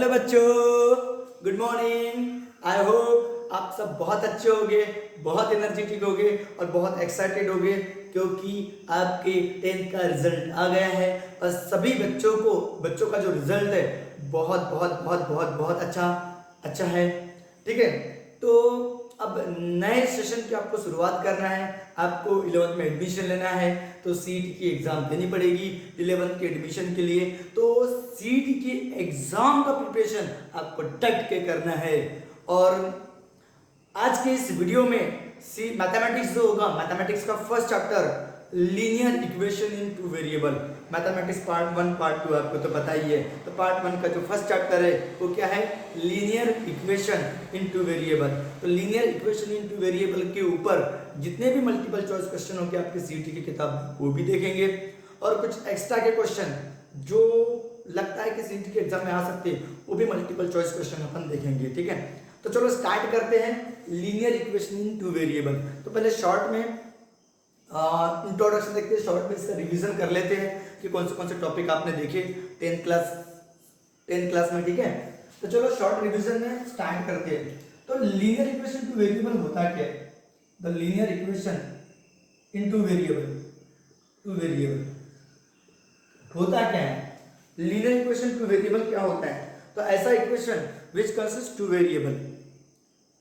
Hello बच्चों, good morning. I hope आप सब बहुत अच्छे होंगे, बहुत एनर्जेटिक होंगे और बहुत एक्साइटेड होंगे क्योंकि आपके 10th का रिजल्ट आ गया है और सभी बच्चों का जो रिजल्ट है बहुत बहुत बहुत बहुत बहुत अच्छा है। ठीक है, तो अब नए सेशन की आपको शुरुआत करना है। आपको 11th में एडमिशन लेना है तो सीईटी की एग्जाम देनी पड़ेगी 11th के एडमिशन के लिए। तो सीईटी की एग्जाम का प्रिपरेशन आपको डट के करना है। और आज के इस वीडियो में मैथमेटिक्स जो होगा, मैथमेटिक्स का first chapter linear equation in two variable, mathematics part 1 part 2 आपको तो पता ही है। तो पार्ट 1 का जो फर्स्ट चैप्टर है वो क्या है? Linear equation in two variable. तो linear equation in two variable के ऊपर जितने भी मल्टीपल चॉइस क्वेश्चन होंगे आपके सीईटी की किताब वो भी देखेंगे और कुछ एक्स्ट्रा के क्वेश्चन जो लगता है कि सीईटी के एग्जाम में आ सकते हैं वो भी मल्टीपल चॉइस क्वेश्चन अपन देखेंगे। ठीक है, तो चलो स्टार्ट करते हैं linear equation in two variable. तो पहले शॉर्ट में इंट्रोडक्शन देखते हैं, शॉर्ट में इसका रिवीजन कर लेते हैं कि कौन से टॉपिक आपने देखे 10th क्लास में। ठीक है, तो चलो शॉर्ट रिवीजन में स्टार्ट करते हैं। तो लीनियर इक्वेशन टू वेरिएबल होता क्या है? The linear equation in two variable होता क्या है? लीनियर इक्वेशन टू वेरिएबल क्या होता है? तो ऐसा equation which consist two variable,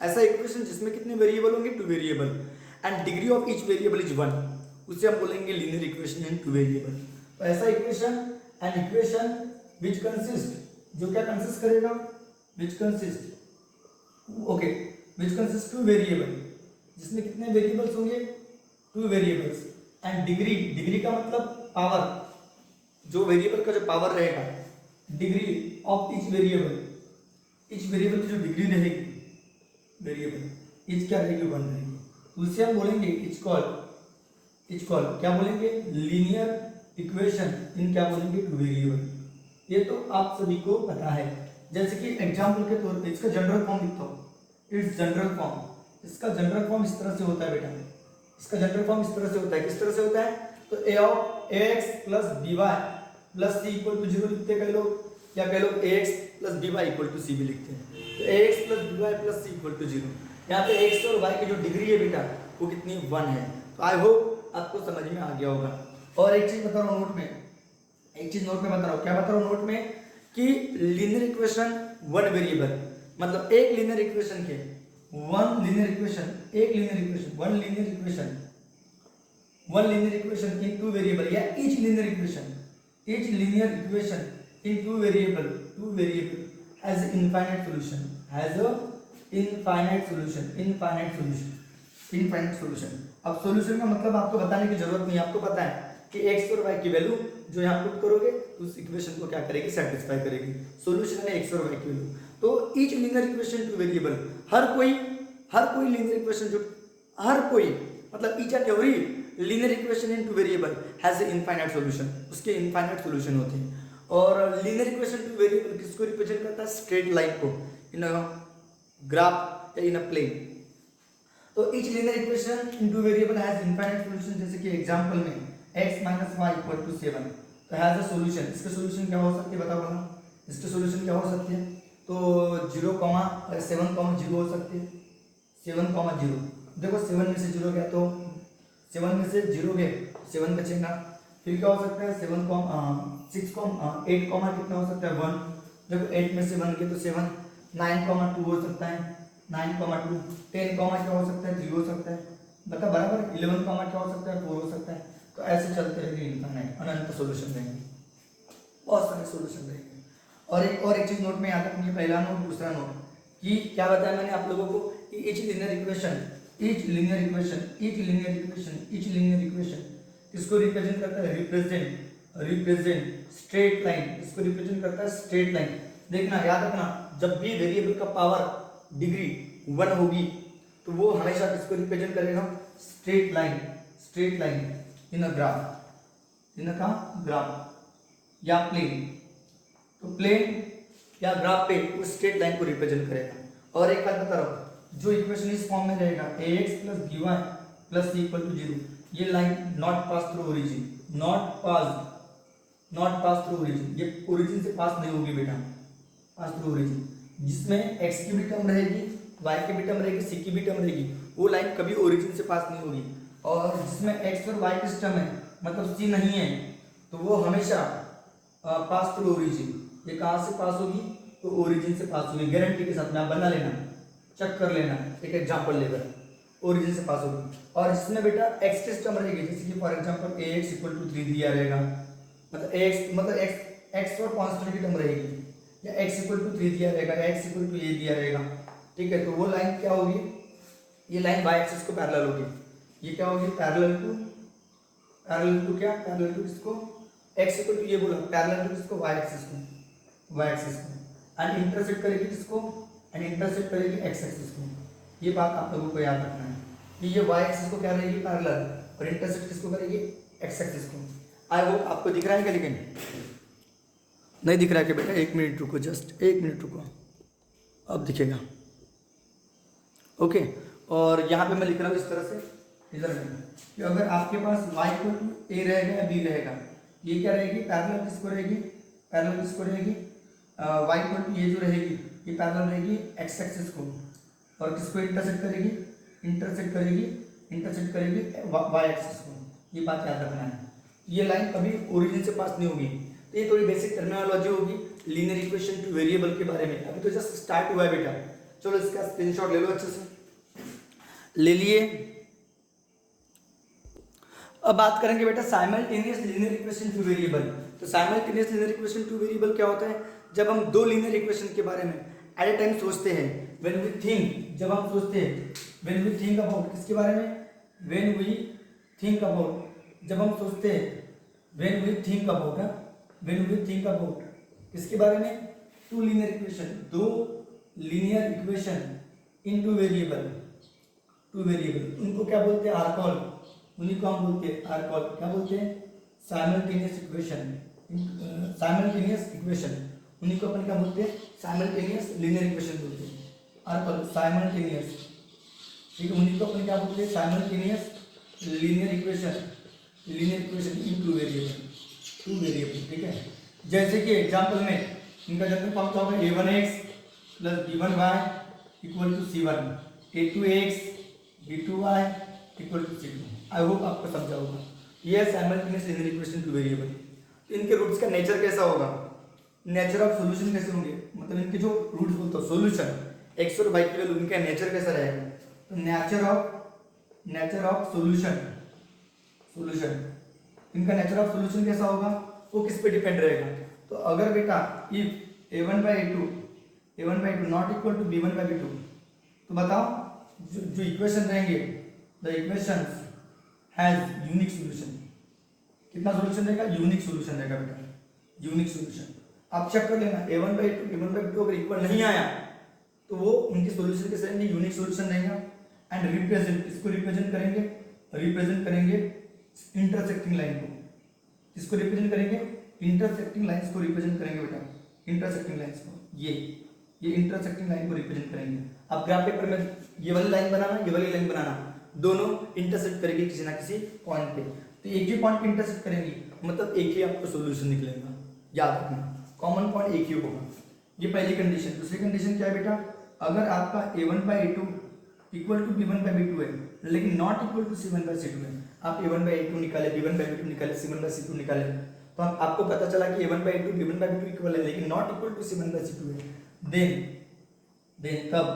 ऐसा इक्वेशन जिसमें कितने वेरिएबल होंगे? Two variable, and degree of each variable is 1, उसे हम बोलेंगे linear equation in two variable. तो ऐसा equation and equation which consist, जो क्या कंसिस्ट करेगा? विच कंसिस्ट टू वेरिएबल, जिसमें कितने वेरिएबल्स होंगे? टू वेरिएबल्स, एंड डिग्री का मतलब पावर, जो वेरिएबल का जो पावर रहेगा, डिग्री ऑफ ईच वेरिएबल की जो डिग्री रहेगी वेरिएबल ईच क्या रहेगी? 1 रहेगी। उसे हम बोलेंगे इच कॉल क्या बोलेंगे? लीनियर इक्वेशन इन क्या बोलेंगे? Two variable. ये तो आप सभी को पता है। जैसे कि एग्जांपल के तौर पे इसका जनरल फॉर्म लिखता हूं, इट्स जनरल फॉर्म। इसका जनरल फॉर्म इस तरह से होता है बेटा, इसका जनरल फॉर्म इस तरह से होता है। किस तरह से होता है? तो a of ax plus by plus c equal to 0 लिखते हैं कई लोग, या कई लोग ax plus by equal to c भी लिखते हैं। तो ax plus by plus c equal to 0। यहाँ पे x और y की जो डिग्री है बेटा वो कितनी? 1 है। तो आई होप आपको समझ में आ गया होगा। और एक चीज बता रहा हूँ नोट में, बता रहा हूँ। क्या बता रहा हूँ नोट में? कि लीनियर इक्वेशन 1 वेरिएबल, मतलब एक लीनियर इक्वेशन के one linear equation in two variable, या each linear equation in two variable has infinite solution. अब सॉल्यूशन का मतलब आपको बताने की जरूरत नहीं है, आपको पता है कि x और y की वैल्यू जो यहाँ पुट करोगे तो उस इक्वेशन को क्या करेगी? सेटिस्फाई करेगी। सॉल्यूशन है x और y की वैल्यू। तो each linear equation two variable, हर कोई लीनियर इक्वेशन जो मतलब each and every linear equation in two variable has infinite solution, उसके इनफाइनाइट सॉल्यूशन होते हैं। और लीनियर इक्वेशन टू वेरिएबल किसको रिप्रेजेंट करता है? स्ट्रेट लाइन को, इन अ ग्राफ या इन अ प्लेन। तो each linear equation in two variable has infinite solution. जैसे कि एग्जांपल में x minus y equal to 7, तो हैज अ सॉल्यूशन। इसके सॉल्यूशन क्या हो सकती है? बताओ बोलो, इसके सॉल्यूशन क्या हो सकती है? तो 0, 7, 0 हो सकती है। 7, 0, देखो 7 में से 0 गया तो 7 में से 0 गए, 7 बचेगा। फिर क्या हो सकता है? 8, कितना हो सकता है? 1। देखो 8 में से 1 गए तो 7। 9, 2 हो सकता है, 9, 2। 10, क्या हो सकता है? 3 हो सकता है। बता बराबर। 11, क्या हो सकता है? 4 हो सकता है। तो ऐसे चलते रहेंगे, इनफाइनाइट अनंत सॉल्यूशन रहेंगे, बहुत सारे सॉल्यूशन रहेंगे। और एक चीज नोट में याद रखनी है, पहला नोट, दूसरा नोट, कि क्या बताया मैंने आप लोगों को कि ईच लीनियर इक्वेशन इसको रिप्रेजेंट करता है? रिप्रेजेंट स्ट्रेट लाइन, इसको रिप्रेजेंट करता है स्ट्रेट लाइन। देखना, याद रखना, जब भी वेरिएबल का पावर डिग्री 1 होगी तो वो हमेशा किसको रिप्रेजेंट करेगा? Straight line in a graph या प्लेन। तो प्लेन या ग्राफ पे वो स्ट्रेट लाइन को रिप्रेजेंट करेगा। और एक बात बता रहा हूँ, जो इक्वेशन इस फॉर्म में रहेगा ax plus by plus c equal to 0, ये line not pass through origin, ये ओरिजिन से पास नहीं होगी बेटा। पास थ्रू ओरिजिन, जिसमें x की भी टर्म रहेगी, y की भी टर्म रहेगी, c की भी टर्म रहेगी, वो लाइन कभी ओरिजिन से पास नहीं होगी। और जिसमें x और y की टर्म है मतलब c नहीं है, तो वो हमेशा पास थ्रू ओरिजिन। ये कहाँ से पास होगी? तो ओरिजिन से पास होगी, गारंटी के साथ में। आप बना लेना, चेक कर लेना, एक एग्जाम्पल लेकर, ओरिजिन से पास होगी। और जिसमें बेटा x की टर्म रहेगी, जैसे कि फॉर एग्जाम्पल ax = 3 दिया रहेगा, मतलब x और कांस्टेंट की टर्म रहेगी, या x = 3 दिया रहेगा, x = a दिया रहेगा, ठीक है। तो वो लाइन क्या होगी? ये लाइन y एक्सिस को पैरेलल होगी। ये क्या होगी? पैरेलल टू क्या? पैरेलल टू किसको? x = ये बोला, पैरेलल टू किसको? y एक्सिस को। एंड इंटरसेक्ट करेगी किसको? एंड इंटरसेक्ट करेगी x एक्सिस को। ये बात आप लोगों को याद रखना है कि ये y एक्सिस को क्या रहेगी? पैरेलल, और इंटरसेक्ट किसको करेगी? x एक्सिस को। आई होप आपको दिख रहा है क्या? लेकिन नहीं दिख रहा है क्या बेटा? 1 मिनट रुको, जस्ट 1 मिनट रुको, अब दिखेगा। ओके, और यहाँ पे मैं लिख रहा हूँ इस तरह से, इधर में, कि अगर आपके पास y = a रहेगा या b रहेगा, ये क्या रहेगी? पैरेलल किसको रहेगी? पैरेलल किसको रहेगी? y = ये जो रहेगी, ये पैरेलल रहेगी x एक्सिस को, और किसको इंटरसेक्ट करेगी? इंटरसेक्ट करेगी y एक्सिस को। ये बात याद रखना है। ये लाइन कभी ओरिजिन से पास नहीं होगी। तो ये थोड़ी बेसिक टर्मिनोलॉजी होगी लीनियर इक्वेशन टू वेरिएबल के बारे में। अभी तो जस्ट स्टार्ट हुआ है बेटा, चलो इसका स्क्रीनशॉट ले लो, अच्छे से ले लिए। अब बात करेंगे बेटा simultaneous linear equation two variable. तो simultaneous linear equation two variable क्या होता है? जब हम दो लीनियर इक्वेशन के बारे में एट ए टाइम सोचते हैं, व्हेन वी थिंक, जब हम सोचते हैं, व्हेन वी थिंक अबाउट, किसके बारे में? व्हेन वी थिंक अबाउट, जब हम सोचते हैं, when we think about, when we think about किसके बारे में? टू लीनियर इक्वेशन, दो linear equation in two variable, उनको क्या बोलते हैं? आर्कॉल, उन्हीं को हम बोलते हैं आर्कॉल। क्या बोलते हैं? साइमल्टेनियस इक्वेशन, उन्हीं को अपन क्या बोलते हैं? साइमल्टेनियस लीनियर इक्वेशन बोलते हैं, आर्कॉल, साइमल्टेनियस, ठीक है। उन्हीं को अपन क्या बोलते हैं? Simultaneous linear equation in two variable, ठीक है। जैसे कि एग्जांपल में इनका जनरल फॉर्म क्या होगा? a1x + b1y = c1, a2x b2y = c2। आई होप आपको समझा होगा। ये simultaneous linear equation two variable. तो इनके रूट्स का नेचर कैसा होगा? नेचर ऑफ सॉल्यूशन कैसे होंगे? मतलब इनके जो रूट्स बोलते हो सॉल्यूशन, x और y की वैल्यू, इनका नेचर कैसा रहेगा? तो नेचर ऑफ सॉल्यूशन, इनका नेचर ऑफ सॉल्यूशन कैसा होगा? वो किस पे डिपेंड रहेगा? तो अगर बेटा if a1/a2 not equal to b1/b2, तो बताओ जो इक्वेशन रहेंगे, the equations has unique solution. कितना सॉल्यूशन रहेगा? यूनिक सॉल्यूशन रहेगा बेटा, यूनिक सॉल्यूशन। आप चेक कर लेना, a1/2 b1/b2 अगर इक्वल नहीं आया तो वो उनके सॉल्यूशन कैसे रहेंगे? यूनिक सॉल्यूशन रहेगा। एंड रिप्रेजेंट, इसको रिप्रेजेंट करेंगे इंटरसेक्टिंग लाइन को। किसको रिप्रेजेंट करेंगे? इंटरसेक्टिंग लाइंस को रिप्रेजेंट करेंगे बेटा, इंटरसेक्टिंग लाइंस को, ये इंटरसेक्टिंग लाइन को रिप्रेजेंट करेंगे। अब ग्राफ पेपर में ये वाली लाइन बनाना, ये वाली लाइन बनाना, दोनों इंटरसेक्ट करेंगे किसी ना किसी पॉइंट पे। तो एक ही पॉइंट पे इंटरसेक्ट करेंगी, मतलब एक ही आपको सॉल्यूशन निकलेगा। याद रखना, कॉमन पॉइंट एक ही होगा। ये पहली कंडीशन। दूसरी कंडीशन क्या है बेटा? अगर आपका a1/a2 इक्वल टू b1/b2 है, लेकिन नॉट इक्वल टू c1/c2 है, आप a1/a2 निकाले, b1/b2 निकाले, c1/c2 निकाले, तो आपको पता चला कि a1/a2 b1/b2 इक्वल है, लेकिन नॉट इक्वल टू c1/c2 है, देन तब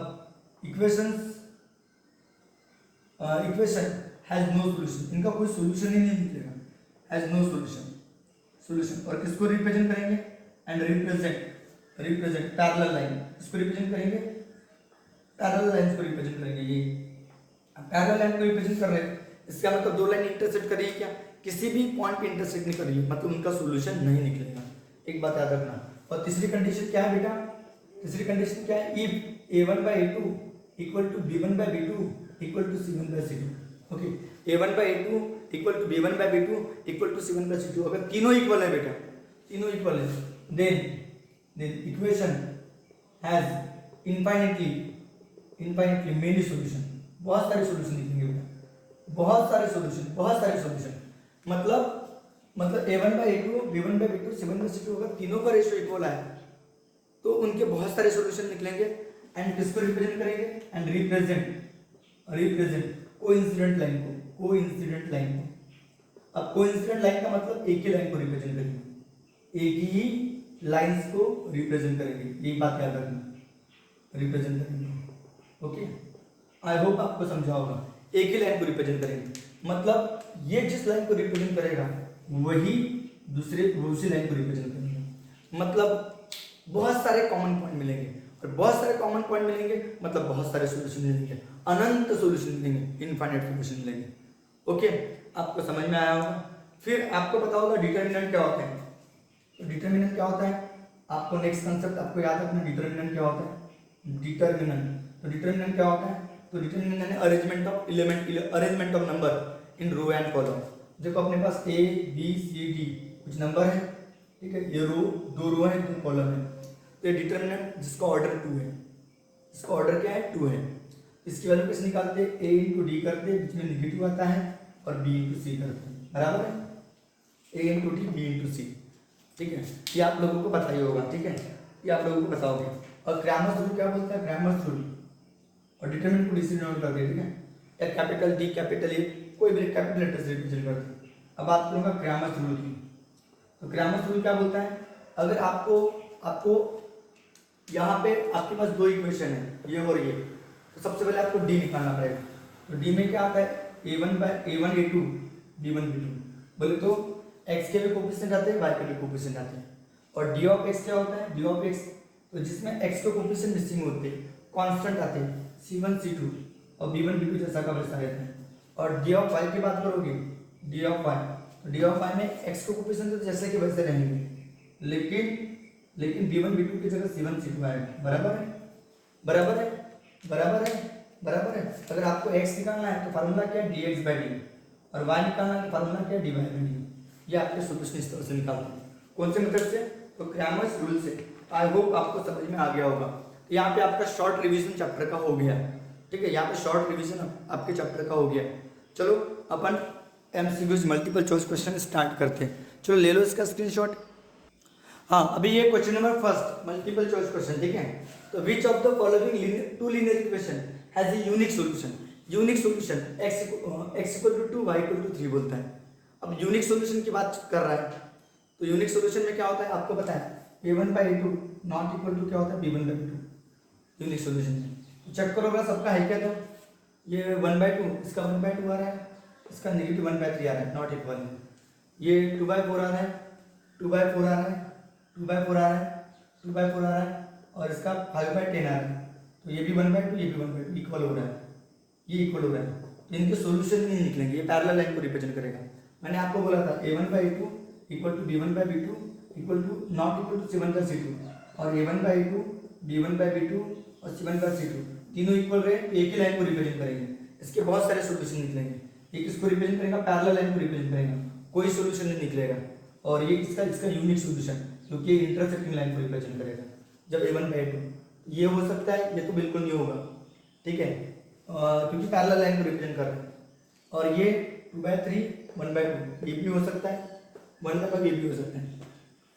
इक्वेशन हैज नो सॉल्यूशन, इनका कोई सॉल्यूशन ही नहीं निकलेगा, हैज नो सॉल्यूशन। और किसको रिप्रेजेंट करेंगे? एंड रिप्रेजेंट पैरेलल लाइन, इसको रिप्रेजेंट करेंगे, पैरेलल लाइन को रिप्रेजेंट करेंगे। ये पैरेलल लाइन को रिप्रेजेंट कर रहे हैं, इसका मतलब दो लाइन इंटरसेक्ट कर रही है क्या? किसी भी पॉइंट पे इंटरसेक्ट नहीं कर रही है, मतलब उनका सॉल्यूशन नहीं निकलेगा। एक बात याद रखना। और तीसरी कंडीशन क्या है बेटा? तीसरी कंडीशन क्या है? If a1/a2 equal to b1/b2 equal to c1/c2। Okay, a1/a2 equal to b1/b2 equal to c1/c2। अगर तीनों इक्वल है बेटा, तीनों इक्वल है, then equation has infinitely many solution, बहुत सारे सॉल्यूशन लिखेंगे बेटा, बहुत सारे सॉल्यूशन। मतलब a1/a2 b1/b2 c1/c2 अगर तीनों का रेशियो इक्वल है तो उनके बहुत सारे सॉल्यूशन निकलेंगे। एंड किसको रिप्रेजेंट करेंगे? एंड रिप्रेजेंट कोइंसिडेंट लाइन को। अब कोइंसिडेंट लाइन का मतलब एक ही लाइन को रिप्रेजेंट करेंगे, एक ही लाइंस को रिप्रेजेंट करेंगे, ये बात याद रखना, रिप्रेजेंट करेंगे। ओके, आई होप आपको समझा होगा। एक ही लाइन को रिप्रेजेंट करेंगे मतलब ये जिस लाइन को रिप्रेजेंट करेगा वही दूसरी लाइन को रिप्रेजेंट करेंगे। मतलब बहुत सारे कॉमन पॉइंट मिलेंगे, और बहुत सारे कॉमन पॉइंट मिलेंगे मतलब बहुत सारे सॉल्यूशन मिलेंगे, अनंत सॉल्यूशन मिलेंगे, इनफाइनाइट सॉल्यूशन मिलेंगे। ओके, आपको समझ में आया होगा। फिर आपको पता होगा डिटर्मिनेंट क्या होता है। तो डिटर्मिनेंट क्या होता है, आपको नेक्स्ट कंसेप्ट आपको याद रखना, डिटर्मिनेंट क्या होता है। डिटर्मिनेंट, तो डिटर्मिनेंट क्या होता है? तो डिटर्मिनेंट यानी arrangement of element, arrangement of number in row and column. देखो अपने पास ए बी सी डी कुछ नंबर है, ठीक है, ये रो, 2 रो है, 2 कॉलम है। तो ये डिटर्मिनेंट जिसका ऑर्डर 2 है, इसका ऑर्डर क्या है? 2 है। इसकी वैल्यू कैसे निकालते हैं? ए इंटू डी करते हैं, जिसमें निगेटिव आता है, और बी इंटू सी करते हैं, बराबर है, ए इंटू डी बी इंटू सी। ठीक है, ये आप लोगों को पता ही होगा। ठीक है, ये आप लोगों को पता होगा। और क्रैमर्स रूल क्या बोलता है? क्रैमर्स रूल, और डिटरमिनेंट को डी से डिनोट करते हैं, ठीक है, या कैपिटल डी कैपिटल ए, कोई भी कैपिटल लेटर से रिप्रेजेंट करते हैं। अब बात करूंगा क्रैमर्स रूल की। तो क्रैमर्स रूल क्या बोलता है? अगर आपको यहाँ पे आपके पास 2 इक्वेशन है, ये और ये, तो सबसे पहले आपको डी निकालना पड़ेगा। तो डी में क्या आता है? a1 a2 b1 b2। बोले तो x के भी कोफिशिएंट आते हैं, y के भी कोफिशिएंट आते हैं। और डी ऑफ एक्स क्या होता है? डी ऑफ एक्स, तो जिसमें x के कोफिशिएंट मिसिंग होते हैं, कांस्टेंट आते हैं, c1 c2 और b1 b2 जैसा का वैसा रहता है। और डी ऑफ y की बात करोगे, डी ऑफ y, तो डी ऑफ y में x के कोफिशिएंट तो जैसे के वैसे रहेंगे, लेकिन b1 b2 की जगह c1 c2 आएगा, बराबर है, बराबर है, बराबर है, बराबर है। अगर आपको x निकालना है तो फार्मूला क्या है? dx बाई डी, और y निकालना है तो फार्मूला क्या है? dy by D. ये आपके सॉल्यूशन इस तरह से निकालते हैं। कौन से मेथड से? तो क्रैमर्स रूल से। आई होप आपको समझ में आ गया होगा। तो यहाँ पे आपका शॉर्ट रिवीजन चैप्टर का हो गया, ठीक है, यहाँ पे शॉर्ट रिवीजन आपके चैप्टर का हो गया। चलो अपन MCQs multiple choice question start करते हैं। चलो ले लो इसका स्क्रीनशॉट। हाँ, अभी ये question number first multiple choice question, ठीक है। तो which of the following 2 linear equation has a unique solution? Unique solution x equal to 2 y equal to 3 बोलता है। अब यूनिक सॉल्यूशन की बात कर रहा है, तो यूनिक सॉल्यूशन में क्या होता है आपको पता है? a1 by a2 not equal to क्या होता है? b1 by b2 unique solution में। चेक करो अगर सबका है क्या, तो ये 1/2, इसका 1/2 आ रहा है, इसका नेगेटिव 1/3 आ रहा है, नॉट इक्वल है। ये 2/4 आ रहा है, 2/4 आ रहा है, 2/4 आ रहा है, 2/4 आ रहा है, और इसका 5/10 आ रहा है। तो ये भी 1/2, ये भी 1/2 इक्वल हो रहा है, ये इक्वल हो रहा है। तो इनके सॉल्यूशन नहीं निकलेंगे, ये पैरेलल लाइन को रिप्रेजेंट करेगा। मैंने आपको बोला था a1 by a2 equal to b1 by b2 equal to not equal to c1 by c2, और a1 by a2 b1 by b2 और c1 बाई c2 तीनों इक्वल रहे तो एक ही लाइन को रिप्रेजेंट करेंगे। इसके बहुत सारे सॉल्यूशन निकलेंगे। ये किसको रिप्रेजेंट करेगा? पैरेलल लाइन को रिप्रेजेंट करेगा, कोई सॉल्यूशन नहीं निकलेगा। और ये इसका यूनिक सॉल्यूशन, क्योंकि ये इंटरसेक्टिंग लाइन को रिप्रेजेंट करेगा। जब a1 बाई a2 ये हो सकता है, ये तो बिल्कुल नहीं होगा, ठीक है, क्योंकि पैरेलल लाइन को रिप्रेजेंट कर रहे हैं। और ये 2/3 1/2 ये भी हो सकता है, 1/5 ये भी हो सकता है।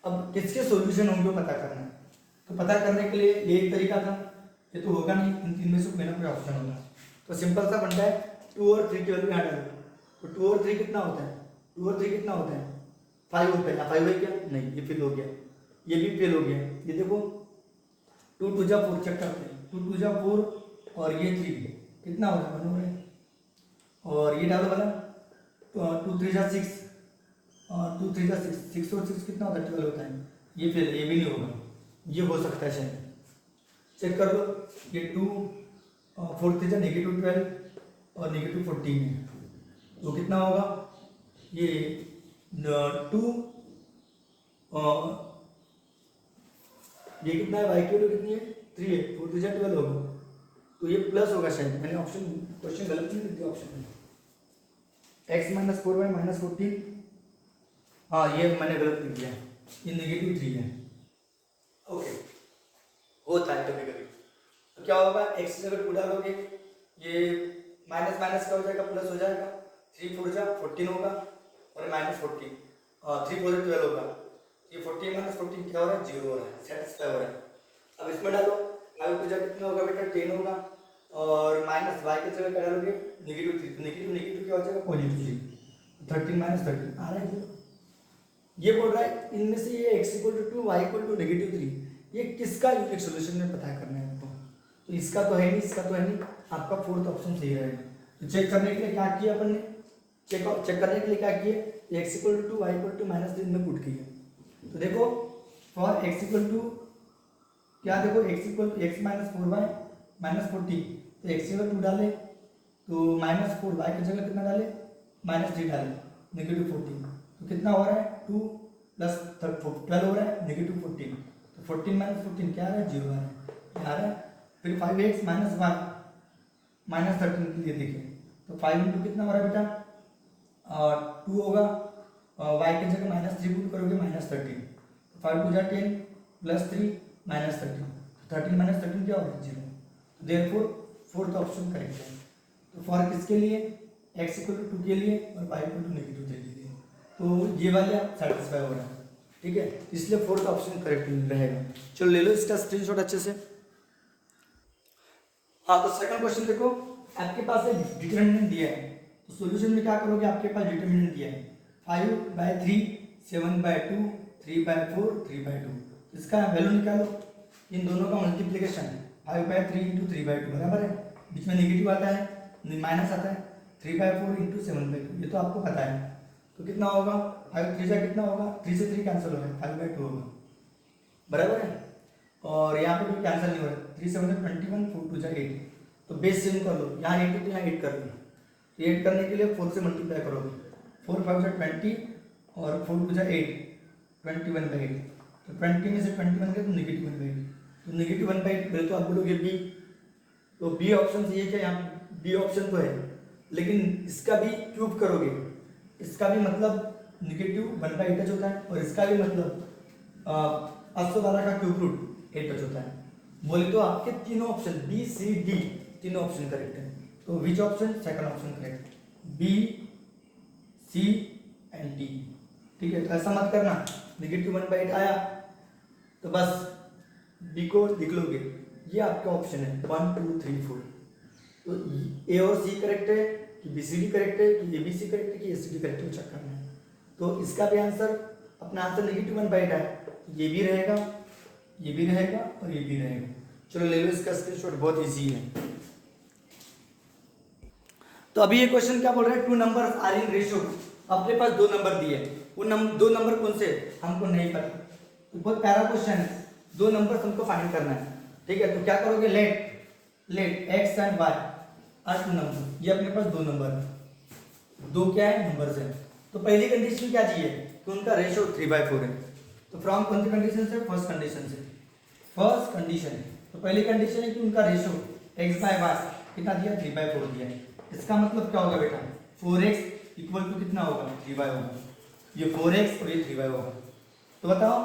अब किसके सॉल्यूशन होंगे वो पता करना है। तो पता करने के लिए ये एक तरीका था, ये तो होगा नहीं, इन तीन में से कोई ना कोई ऑप्शन होगा। तो सिंपल सा बनता है 2 और 3 की वैल्यू यहाँ डालो। तो 2 और 3 कितना होता है? 2 और 3 कितना होता है? 5 होता है। 5 है क्या? नहीं, ये फेल हो गया, ये भी फेल हो गया। ये देखो 2 2 जा 4 चेक करते हैं, 2 2 जा 4 और ये 3 कितना होता है? 1 हो रहा है। और ये डालो वाला 2 3 जा 6 और 2 3 जा 6, 6 और 6 कितना होता है? 12 होता है। ये फेल, ये भी नहीं होगा, ये हो सकता है शायद। चेक कर लो, ये 2 4 3 जा -12 और -14 है, तो कितना होगा? ये 2 ये कितना है? y की वैल्यू कितनी है? 3 है, 4 3 जा 12 होगा, तो ये प्लस होगा शायद। मैंने ऑप्शन क्वेश्चन गलत नहीं लिख दिया ऑप्शन में। x - 4y - 14, हाँ ये मैंने गलत लिख दिया, ये -3 है। ओके, होता है कभी कभी। तो क्या होगा? x की जगह 2 डालोगे, ये माइनस माइनस का हो जाएगा, प्लस हो जाएगा, 3 4 जा 14 होगा और -14 और 3 4 12 होगा। ये 14 - 14 क्या हो रहा है? 0 हो रहा है, सेटिस्फाई हो रहा है। अब इसमें डालो, 5 टू जा कितना होगा बेटा 10 होगा, और माइनस वाई की जगह क्या डालोगे -3, नेगेटिव नेगेटिव क्या हो जाएगा पॉजिटिव 3, 13 - 13 आ रहा है 0। ये बोल रहा है इनमें से ये x = 2 y = -3, ये किसका यूनिक सोल्यूशन में पता करना है आपको। तो इसका तो है नहीं, इसका तो है नहीं, आपका फोर्थ ऑप्शन सही रहेगा। तो चेक करने के लिए क्या किया अपन ने, चेक करने के लिए क्या किए, x = 2 y = -3 में पुट किया। तो देखो फॉर x = क्या, देखो x = x - 4y - 40, तो x = 2 डाले तो -4 y की जगह कितना डाले -3 डाले, -14, तो कितना हो रहा है 2 + 12 हो रहा है -14, तो 14 - 14 क्या आ रहा है 0 आ रहा है, आ रहा है। फिर 5x - 1 -13 के लिए देखिए, तो 5 इंटू कितना हो रहा है बेटा 2 होगा, y की जगह -3 पुट करोगे -13, तो 5 2 जा 10 + 3 -13, 13 - 13 क्या हो रहा है 0, देयरफॉर फोर्थ ऑप्शन करेक्ट है। तो फॉर किसके लिए, x = 2 के लिए और y = -3 के लिए, तो ये वाले आप सेटिस्फाई हो रहा है, ठीक है, इसलिए फोर्थ ऑप्शन करेक्ट रहेगा। चलो ले लो इसका स्क्रीनशॉट अच्छे से। हाँ, तो सेकंड क्वेश्चन देखो, आपके पास एक डिटरमिनेंट दिया है, तो सॉल्यूशन में क्या करोगे, आपके पास डिटरमिनेंट दिया है 5/3, 7/2, 3/4, 3/2, इसका वैल्यू निकालो। इन दोनों का मल्टीप्लिकेशन 5/3 × 3/2 बराबर है, बीच में नेगेटिव आता है माइनस आता है, 3/4 × 7/2, ये तो आपको पता है। तो कितना होगा 5 3 जा कितना होगा, 3 से 3 कैंसिल हो रहा है, 5/2 होगा बराबर है, और यहाँ पे कोई कैंसिल नहीं हो रहा है, 3 7 21, 4 2 जा 8, तो बेस सेम कर लो, यहाँ 8 है तो यहाँ 8 कर लो, तो 8 करने के लिए 4 से मल्टीप्लाई करोगे, 4 5 जा 20 और 4 2 जा 8, 21/8, तो 20 में से 21 गए तो -1/8, तो -1/8 पहले तो आप बोलोगे बी, तो बी ऑप्शन ये क्या, यहाँ बी ऑप्शन तो है, लेकिन इसका भी क्यूब करोगे, इसका भी मतलब -1/8 टच होता है, और इसका भी मतलब 812 का क्यूब रूट 8 टच होता है। बोले तो आपके तीनों ऑप्शन बी सी डी तीनों ऑप्शन करेक्ट है, तो which option, second option correct, B C and D, ठीक है। तो ऐसा मत करना -1/8 आया तो बस बी को लिख लोगे, ये आपका ऑप्शन है 1 2 3 4, तो ए और सी करेक्ट है कि बी सी डी करेक्ट है कि ए बी सी करेक्ट है कि ए सी डी करेक्ट है, चेक करना है। तो इसका भी आंसर, अपना आंसर -1/8 है, तो ये भी रहेगा, ये भी रहेगा और ये भी रहेगा। चलो ले लो इसका स्क्रीनशॉट, बहुत इजी है। तो अभी ये क्वेश्चन क्या बोल रहा है, 2 नंबर्स आर इन रेशियो, अपने पास 2 नंबर दिए, वो 2 नंबर कौन से हमको नहीं पता, तो बहुत प्यारा क्वेश्चन है, 2 नंबर्स हमको फाइंड करना है, ठीक है। तो क्या करोगे, let x and y are 2 number, ये अपने पास 2 नंबर है, 2 क्या है नंबर्स है। तो पहली कंडीशन क्या चाहिए कि उनका रेशियो 3/4 है, तो फ्रॉम कौन सी कंडीशन से, फर्स्ट कंडीशन से, फर्स्ट कंडीशन, तो पहली कंडीशन है कि उनका रेशियो x/y कितना दिया 3/4 दिया है। इसका मतलब क्या होगा बेटा, 4x = कितना होगा 3y होगा, ये 4x और ये 3y होगा, तो बताओ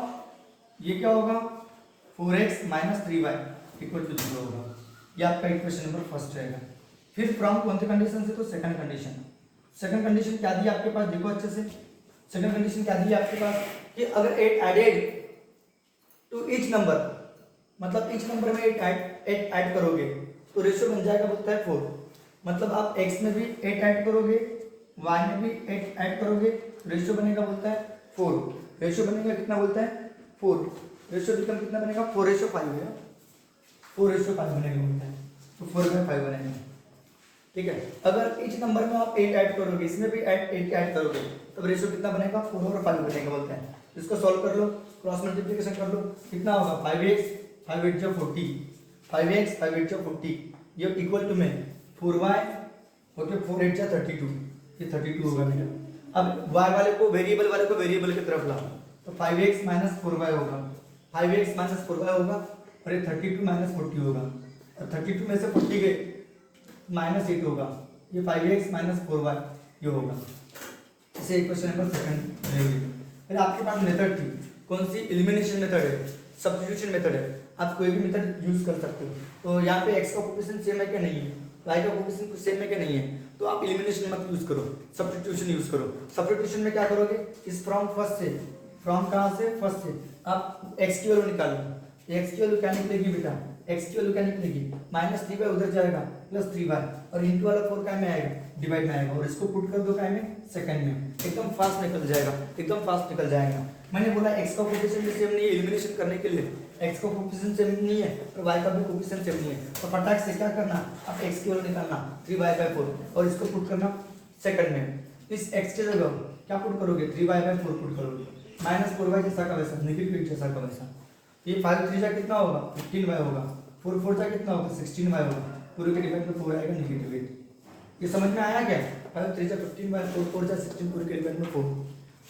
ये क्या होगा 4x - 3y = 0 होगा, ये आपका इक्वेशन नंबर फर्स्ट रहेगा। फिर फ्रॉम कौन सी कंडीशन से, तो सेकंड कंडीशन, सेकंड कंडीशन क्या दी आपके पास, देखो अच्छे से, सेकंड कंडीशन क्या दी आपके पास कि अगर 8 एडेड टू ईच नंबर, मतलब ईच नंबर में 8 ऐड करोगे तो रेशियो बन जाएगा, बोलता है 4, मतलब आप x में भी 8 ऐड करोगे, y में भी 8 ऐड करोगे, रेशियो बनेगा बोलता है 4, रेशियो बनेगा कितना बोलता है 4, रेशियो बिकम कितना बनेगा 4:5 है, 4:5 बनेगा बोलता है, तो 4/5 बनेगा, ठीक है। अगर इस नंबर में आप 8 ऐड करोगे, इसमें भी 8 ऐड करोगे, तब रेशियो कितना बनेगा 4 और 5 बनेगा बोलता है। इसको सॉल्व कर लो, क्रॉस मल्टीप्लिकेशन कर लो, कितना होगा 5x 5 8 जा 40, 5x 5 8 जा 40, ये इक्वल टू में 4y, ओके 4 8 जा 32, ये 32 होगा बेटा। अब y वाले को वेरिएबल वाले को वेरिएबल की तरफ लाओ, तो 5x - 4y होगा, 5x - 4y होगा, और ये 32 - 40 होगा, और 32 में से 40 गए -8 होगा, ये 5x - 4y ये होगा, इसे इक्वेशन नंबर सेकंड रहेगी। फिर आपके पास मेथड थी, कौन सी, एलिमिनेशन मेथड है, सब्स्टिट्यूशन मेथड है, आप कोई भी मेथड यूज कर सकते हो। तो यहाँ पे x का कोएफिशिएंट सेम है क्या नहीं है, y का कोएफिशिएंट कुछ सेम है क्या नहीं है, तो आप एलिमिनेशन मत यूज करो, सब्स्टिट्यूशन यूज करो। सब्स्टिट्यूशन में क्या करोगे, इस फ्रॉम फर्स्ट से, फ्रॉम कहाँ से, फर्स्ट से आप x की वैल्यू निकालो, एक्स की वैल्यू क्या निकलेगी बेटा, एक्स की वैल्यू क्या निकलेगी, -3y उधर जाएगा +3y और इंटू वाला 4 काय में आएगा, डिवाइड में आएगा और इसको पुट कर दो काय में, सेकंड में, एकदम फास्ट निकल जाएगा, एकदम फास्ट निकल जाएगा। मैंने बोला एक्स का कोफिशिएंट सेम नहीं है, एलिमिनेशन करने के लिए एक्स का कोफिशिएंट सेम नहीं है और वाई का भी कोफिशिएंट सेम नहीं है, तो फटाक से क्या करना, अब एक्स की वैल्यू निकालना 3y/4 और इसको पुट करना सेकंड में। इस एक्स की जगह क्या पुट करोगे, 3y/4 पुट करोगे, -4y जैसा का वैसा, -8 जैसा का वैसा, ये 5 3 जा कितना होगा, 15y होगा, 4 4 जा कितना होगा, 16y होगा, पूरे के डिवाइड में 4 आएगा, -8। ये समझ में आया क्या, 5 3 जा 15y, 4 4 जा 16, पूरे के डिवाइड में 4,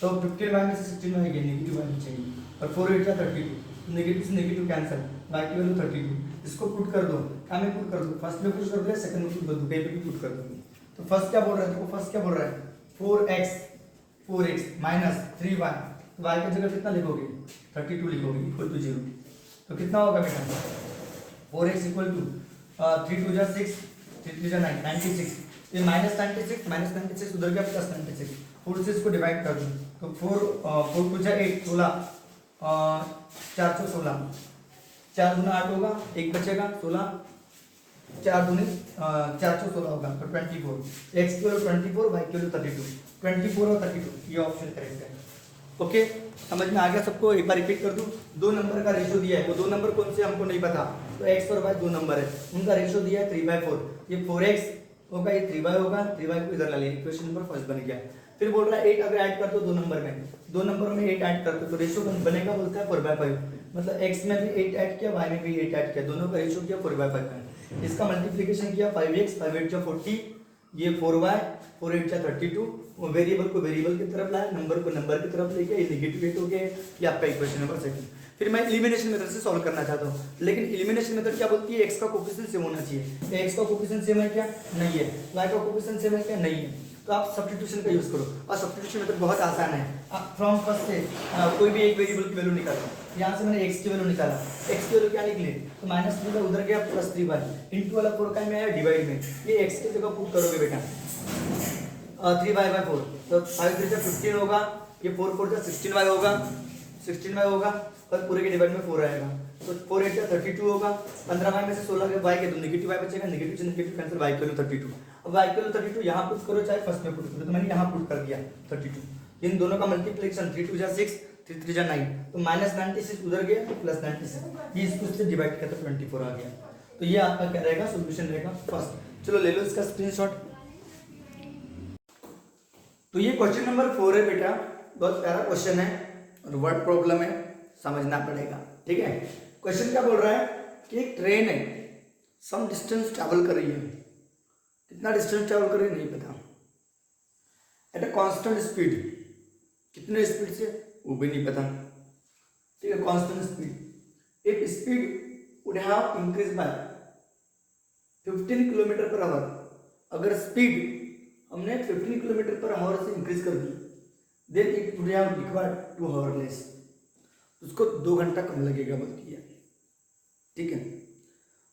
तो 15y में से 16y गया, -y बचेगी और 4 8 जा 32, नेगेटिव से नेगेटिव कैंसिल, y की वैल्यू 32, इसको पुट कर दो, क्या में पुट कर दो, फर्स्ट में पुट कर दो, सेकंड में पुट कर दो, कहीं पे भी पुट कर दो। तो फर्स्ट क्या बोल रहा है, देखो फर्स्ट क्या बोल रहा है, 4x माइनस 3y, तो y की जगह कितना लिखोगे, 32 लिखोगे, इक्वल टू 0, तो कितना होगा बेटा, 4x इक्वल टू 3 2 जा 6, 3 3 जा 9, 96, ये -96 उधर गया +96, 4 से इसको डिवाइड कर दो, तो 4 2 जा 8, 16, 4 4 16, 4 दूना 8 होगा, 1 बचेगा 16, 4 दूनी 4 4 16 होगा, तो 24, x की वैल्यू 24, y की वैल्यू 32, 24 और 32 ये ऑप्शन करेक्ट है। ओके, समझ में आ गया सबको, एक बार रिपीट कर दूं, दो नंबर का रेशियो दिया है, वो दो नंबर कौन से हमको नहीं पता, तो x और y दो नंबर है, उनका रेशियो दिया है 3/4, ये 4x होगा, ये 3y होगा, 3y को इधर ला लिया, इक्वेशन नंबर फर्स्ट बन गया। फिर बोल रहा है 8 अगर ऐड कर दो दो नंबर में, दो नंबरों में 8 ऐड कर दो तो रेशियो बनेगा, बोलता है 4/5, मतलब x में भी 8 ऐड किया, y में भी 8 ऐड किया, दोनों का रेशियो किया 4/5 है। इसका मल्टीप्लिकेशन किया 5x 5 8 जा 40, ये 4y 4 8 जा 32, वो वेरिएबल को वेरिएबल की तरफ लाया, नंबर को नंबर की तरफ लेके, ये नेगेटिव 8 हो गया, ये आपका इक्वेशन नंबर सेकंड। फिर मैं एलिमिनेशन मेथड से सॉल्व करना चाहता हूँ, लेकिन एलिमिनेशन मेथड क्या बोलती है, x का कोफिशिएंट सेम होना चाहिए, x का कोफिशिएंट सेम है क्या, नहीं है, y का कोफिशिएंट सेम है क्या, नहीं है, तो आप सब्स्टिट्यूशन का यूज करो, और सब्स्टिट्यूशन मेथड बहुत आसान है, आप फ्रॉम फर्स्ट से कोई भी एक वेरिएबल की वैल्यू निकालो, यहाँ से मैंने x की वैल्यू निकाला, x की वैल्यू क्या निकली, तो -3 उधर गया +3y, इंटू वाला 4 का में आया डिवाइड में, ये x की जगह पुट करोगे बेटा 3y/4, तो 5 3 जा 15 होगा, ये 4 4 जा 16y होगा, 16y होगा और पूरे के डिवाइड में 4 आएगा, तो 4 8 जा 32 होगा, 15y में से 16 के y के दो नेगेटिव y बचेगा, नेगेटिव से नेगेटिव कैंसिल, y की वैल्यू 32, अब y की वैल्यू 32 यहाँ पुट करो चाहे फर्स्ट में पुट करो, तो मैंने यहाँ पुट कर दिया 32, इन दोनों का मल्टीप्लिकेशन 3 2 जा 6, 3 3 जा 9, तो -96 उधर गया तो +96, ये इसको इससे डिवाइड किया तो 24 आ गया, तो ये आपका क्या रहेगा, सॉल्यूशन रहेगा फर्स्ट। चलो ले लो इसका स्क्रीनशॉट। तो ये क्वेश्चन नंबर 4 है बेटा, बहुत प्यारा क्वेश्चन है और वर्ड प्रॉब्लम है, समझना पड़ेगा, ठीक है। क्वेश्चन क्या बोल रहा है कि एक ट्रेन है, सम डिस्टेंस ट्रैवल कर रही है, कितना डिस्टेंस ट्रैवल कर रही है नहीं पता, एट अ कांस्टेंट स्पीड, कितने स्पीड से वो भी नहीं पता, ठीक है, constant speed, if speed would have increase by 15 kilometre per hour, अगर स्पीड हमने 15 किलोमीटर पर आवर से इंक्रीज कर दी, then it would have required 2 hour less, उसको 2 घंटा कम लगेगा बोलती है, ठीक है।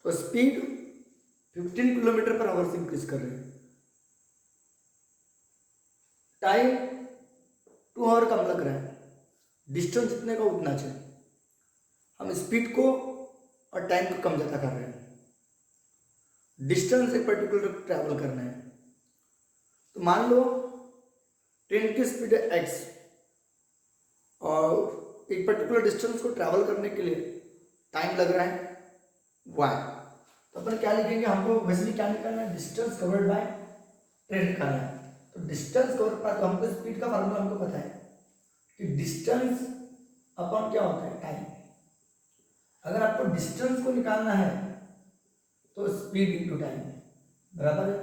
तो स्पीड 15 किलोमीटर पर आवर से इंक्रीज कर रहे हैं, टाइम 2 आवर कम लग रहा है, डिस्टेंस जितने का उतना चाहिए, हम स्पीड को और टाइम को कम ज़्यादा कर रहे हैं, डिस्टेंस एक पर्टिकुलर ट्रैवल करना है, तो मान लो ट्रेन की स्पीड है x और एक पर्टिकुलर डिस्टेंस को ट्रैवल करने के लिए टाइम लग रहा है y, तो अपन क्या लिखेंगे, हमको वैसे भी क्या निकालना है, डिस्टेंस कवर्ड बाय ट्रेन निकालना है, तो डिस्टेंस कवर्ड पर, तो हमको स्पीड का फार्मूला हमको पता है कि डिस्टेंस अपन क्या होता है, टाइम, अगर आपको डिस्टेंस को निकालना है तो स्पीड इनटू टाइम बराबर है,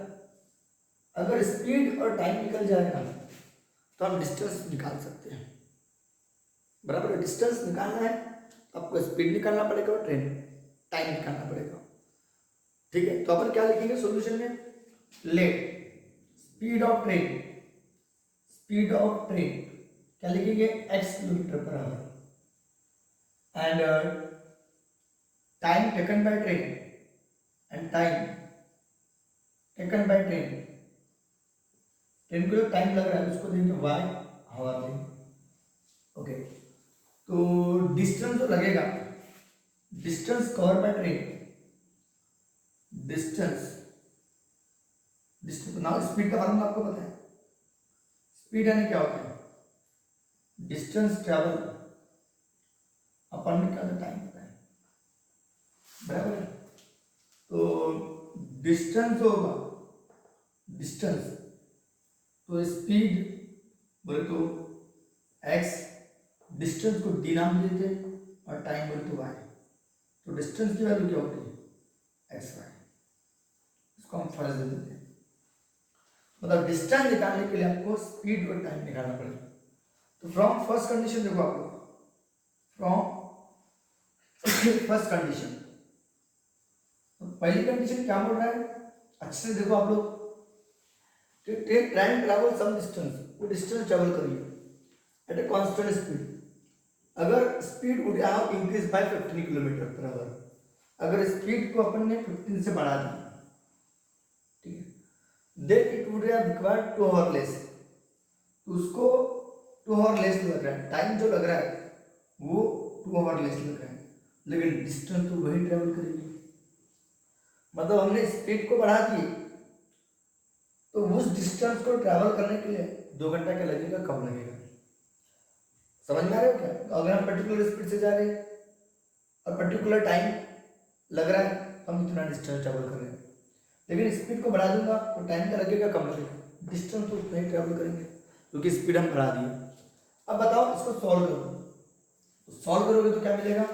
अगर स्पीड और टाइम निकल जाएगा तो हम डिस्टेंस निकाल सकते हैं, बराबर है, डिस्टेंस निकालना है तो आपको स्पीड निकालना पड़ेगा और ट्रेन टाइम निकालना पड़ेगा, ठीक है। तो अपन क्या लिखेंगे सॉल्यूशन में, लेट स्पीड ऑफ ट्रेन क्या लिखेंगे, x kilometre per our, and time taken by train, and time taken by train, train को जो टाइम लग रहा है उसको देंगे y आवर देंगे, ओके। तो डिस्टेंस जो लगेगा, distance cover by train, distance distance now speed का फॉर्मूला आपको पता है, स्पीड यानी क्या होता है, डिस्टेंस ट्रैवल अपन में क्या होता है, टाइम होता है, बराबर है। तो डिस्टेंस होगा, डिस्टेंस तो स्पीड बोले तो x, डिस्टेंस को d नाम देते और टाइम बोले तो y, तो डिस्टेंस की वैल्यू क्या होती है, एक्स वाई, इसको हम फर्स्ट दे देते हैं। मतलब डिस्टेंस निकालने के लिए आपको स्पीड और टाइम निकालना पड़ेगा। तो फ्रॉम फर्स्ट कंडीशन देखो आप लोग, फ्रॉम फर्स्ट कंडीशन, तो पहली कंडीशन क्या बोल रहा है, अच्छे से देखो आप लोग, ट्रेन ट्रैवल सम डिस्टेंस, वो डिस्टेंस ट्रैवल करिए एट ए कांस्टेंट स्पीड, अगर speed would have increase by 15 kilometre per hour, अगर स्पीड को अपन ने 15 से बढ़ा दिया, ठीक है, then it would have required 2 hour less, तो उसको 2 आवर लेस लग रहा है, टाइम जो लग रहा है वो 2 आवर लेस लग रहा है, लेकिन डिस्टेंस तो वही ट्रैवल करेगी। मतलब हमने स्पीड को बढ़ा दिए तो उस डिस्टेंस को ट्रैवल करने के लिए 2 घंटा क्या लगेगा, कम लगेगा। समझ में आ रहे हो क्या, अगर हम पर्टिकुलर स्पीड से जा रहे हैं और पर्टिकुलर टाइम लग रहा है, हम इतना डिस्टेंस ट्रैवल कर रहे हैं, लेकिन स्पीड को बढ़ा दूंगा तो टाइम क्या लगेगा, कम लगेगा, डिस्टेंस तो उतना ही ट्रैवल करेंगे क्योंकि स्पीड हम बढ़ा दिए। अब बताओ इसको सॉल्व करो, तो सॉल्व करोगे तो क्या मिलेगा,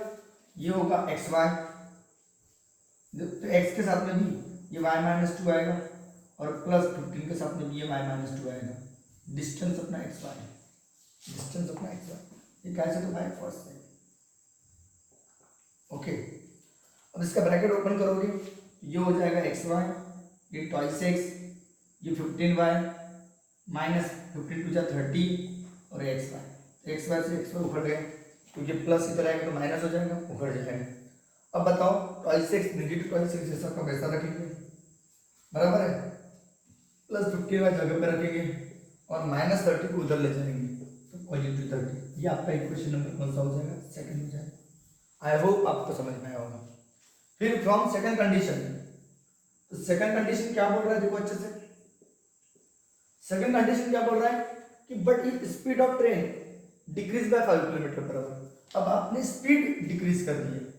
ये होगा एक्स वाई, तो एक्स के साथ में भी ये y-2 आएगा और प्लस 15 के साथ में भी ये y-2 आएगा, डिस्टेंस अपना एक्स वाई, डिस्टेंस अपना एक्स वाई, ये कैसे तो भाई फर्स्ट है, ओके। अब इसका ब्रैकेट ओपन करोगे, ये हो जाएगा एक्स वाई, ये ट्वाइस एक्स, ये 15y माइनस 15 टू जा 30 और एक्स वाई, एक्स वाई से एक्स वाई उखड़ गए, तो ये प्लस इधर आएगा तो माइनस हो जाएगा, उखड़ जाएगा। अब बताओ twice x negative twice x जैसा का वैसा रखेंगे, बराबर है, प्लस 15y जगह पे रखेंगे और माइनस 30 को उधर ले जाएंगे, तो पॉजिटिव 30, ये आपका इक्वेशन नंबर कौन सा हो जाएगा, सेकंड हो जाएगा। आई होप आपको समझ में आया होगा। फिर फ्रॉम सेकंड कंडीशन, तो सेकंड कंडीशन क्या बोल रहा है, देखो अच्छे से, सेकंड कंडीशन क्या बोल रहा है कि but if speed of train decrease by 5 kilometre per our, अब आपने स्पीड डिक्रीज कर दी है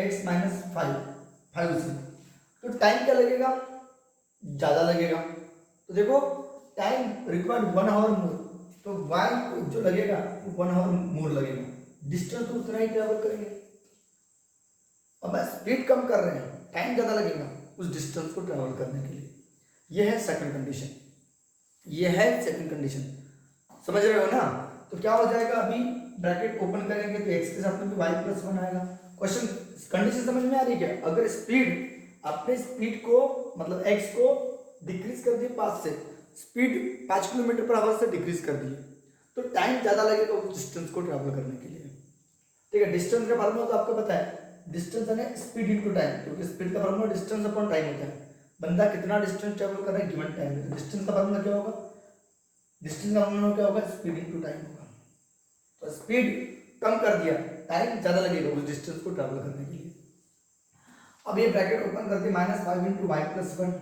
x माइनस 5 से, तो टाइम क्या लगेगा, ज्यादा लगेगा, तो देखो टाइम रिक्वायर्ड 1 आवर मोर, तो y को जो लगेगा वो 1 आवर मोर लगेगा, डिस्टेंस तो उतना ही ट्रेवल करेंगे। अब स्पीड कम कर रहे हैं, टाइम ज्यादा लगेगा उस डिस्टेंस को ट्रेवल करने के लिए, यह है सेकंड कंडीशन, यह है सेकंड कंडीशन, समझ रहे हो ना। तो क्या हो जाएगा, अभी ब्रैकेट ओपन करेंगे तो x के साथ में y प्लस 1 आएगा। क्वेश्चन कंडीशन समझ में आ रही है क्या, अगर स्पीड आपने स्पीड को मतलब x को डिक्रीज कर दी 5 से, स्पीड 5 किलोमीटर पर आवर से डिक्रीज कर दी, तो टाइम ज्यादा लगेगा उस डिस्टेंस को ट्रैवल करने के लिए, ठीक है। डिस्टेंस का फार्मूला तो आपको पता है, डिस्टेंस यानी स्पीड इनटू टाइम, क्योंकि स्पीड का फार्मूला डिस्टेंस अपॉन टाइम होता है, बंदा कितना डिस्टेंस ट्रैवल कर रहा है गिवन टाइम में, तो डिस्टेंस का फार्मूला क्या होगा, डिस्टेंस का फार्मूला क्या होगा, स्पीड इनटू टाइम होगा। तो स्पीड कम कर दिया, टाइम ज्यादा लगेगा उस डिस्टेंस को ट्रैवल करने के लिए। अब ये ब्रैकेट ओपन करके माइनस 5 इंटू वाई प्लस 1,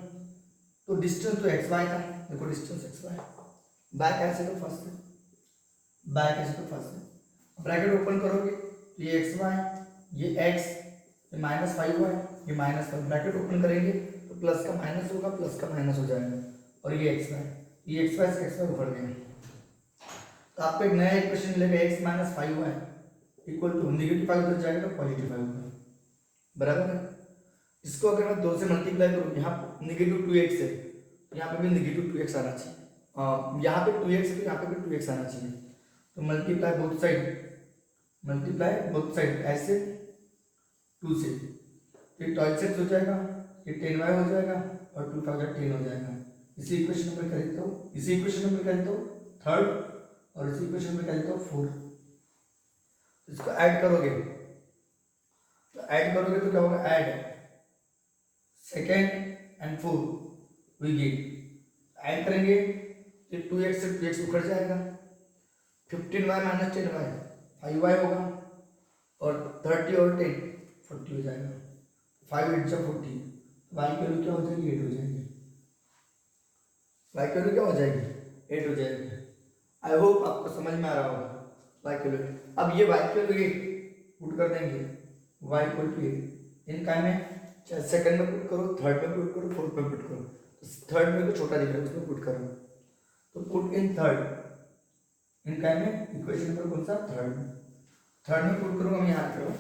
तो डिस्टेंस तो एक्स वाई था, देखो डिस्टेंस एक्स वाई, बाय कैसे तो फर्स्ट है, बाय कैसे तो फर्स्ट है, ब्रैकेट ओपन करोगे तो ये एक्स वाई, ये एक्स, ये माइनस 5y, ये माइनस 5, ब्रैकेट ओपन करेंगे तो प्लस का माइनस होगा, प्लस का माइनस हो जाएगा, और ये एक्स वाई, ये एक्स वाई से एक्स वाई उखड़ गए, तो आपको एक नया इक्वेशन मिलेगा x minus 5y equal to negative 5 उधर जाएगा तो पॉजिटिव 5 होगा, बराबर है। इसको अगर मैं 2 से मल्टीप्लाई करूँ, यहाँ नेगेटिव 2x है, यहाँ पे भी नेगेटिव 2x आना चाहिए, यहाँ पे 2x है तो यहाँ पे भी 2x आना चाहिए, तो multiply both side, multiply both side ऐसे 2 से, ये ट्वाइस एक्स हो जाएगा, ये 10y हो जाएगा और 2 5 10 हो जाएगा। इसी इक्वेशन नंबर क्या लिखता हूँ, इसी इक्वेशन नंबर क्या लिखता हूँ, थर्ड, और इसी इक्वेशन में क्या लिखता हूँ 4, इसको ऐड करोगे तो क्या होगा, add second and 4 we get, add करेंगे तो 2x से 2x उखड़ जाएगा, 15y माइनस 10y 5y होगा, और 30 और 10 40 हो जाएगा। 5 8 जा 40, वाई की वैल्यू क्या हो जाएगी 8 हो जाएगी। वाई की वैल्यू क्या हो जाएगी 8 हो जाएगी। आई होप आपको समझ में आ रहा होगा वाई की वैल्यू। अब ये वाई की वैल्यू 8 पुट कर देंगे, वाई इक्वल टू 8 इन काय में, चाहे सेकंड में पुट करो, थर्ड में पुट करो, फोर्थ में पुट करो। तो थर्ड में को छोटा दिख रहा है उसमें पुट करो, तो पुट इन थर्ड इन काय में, इक्वेशन पर कौन सा थर्ड में पुट करूंगा मैं, यहाँ करो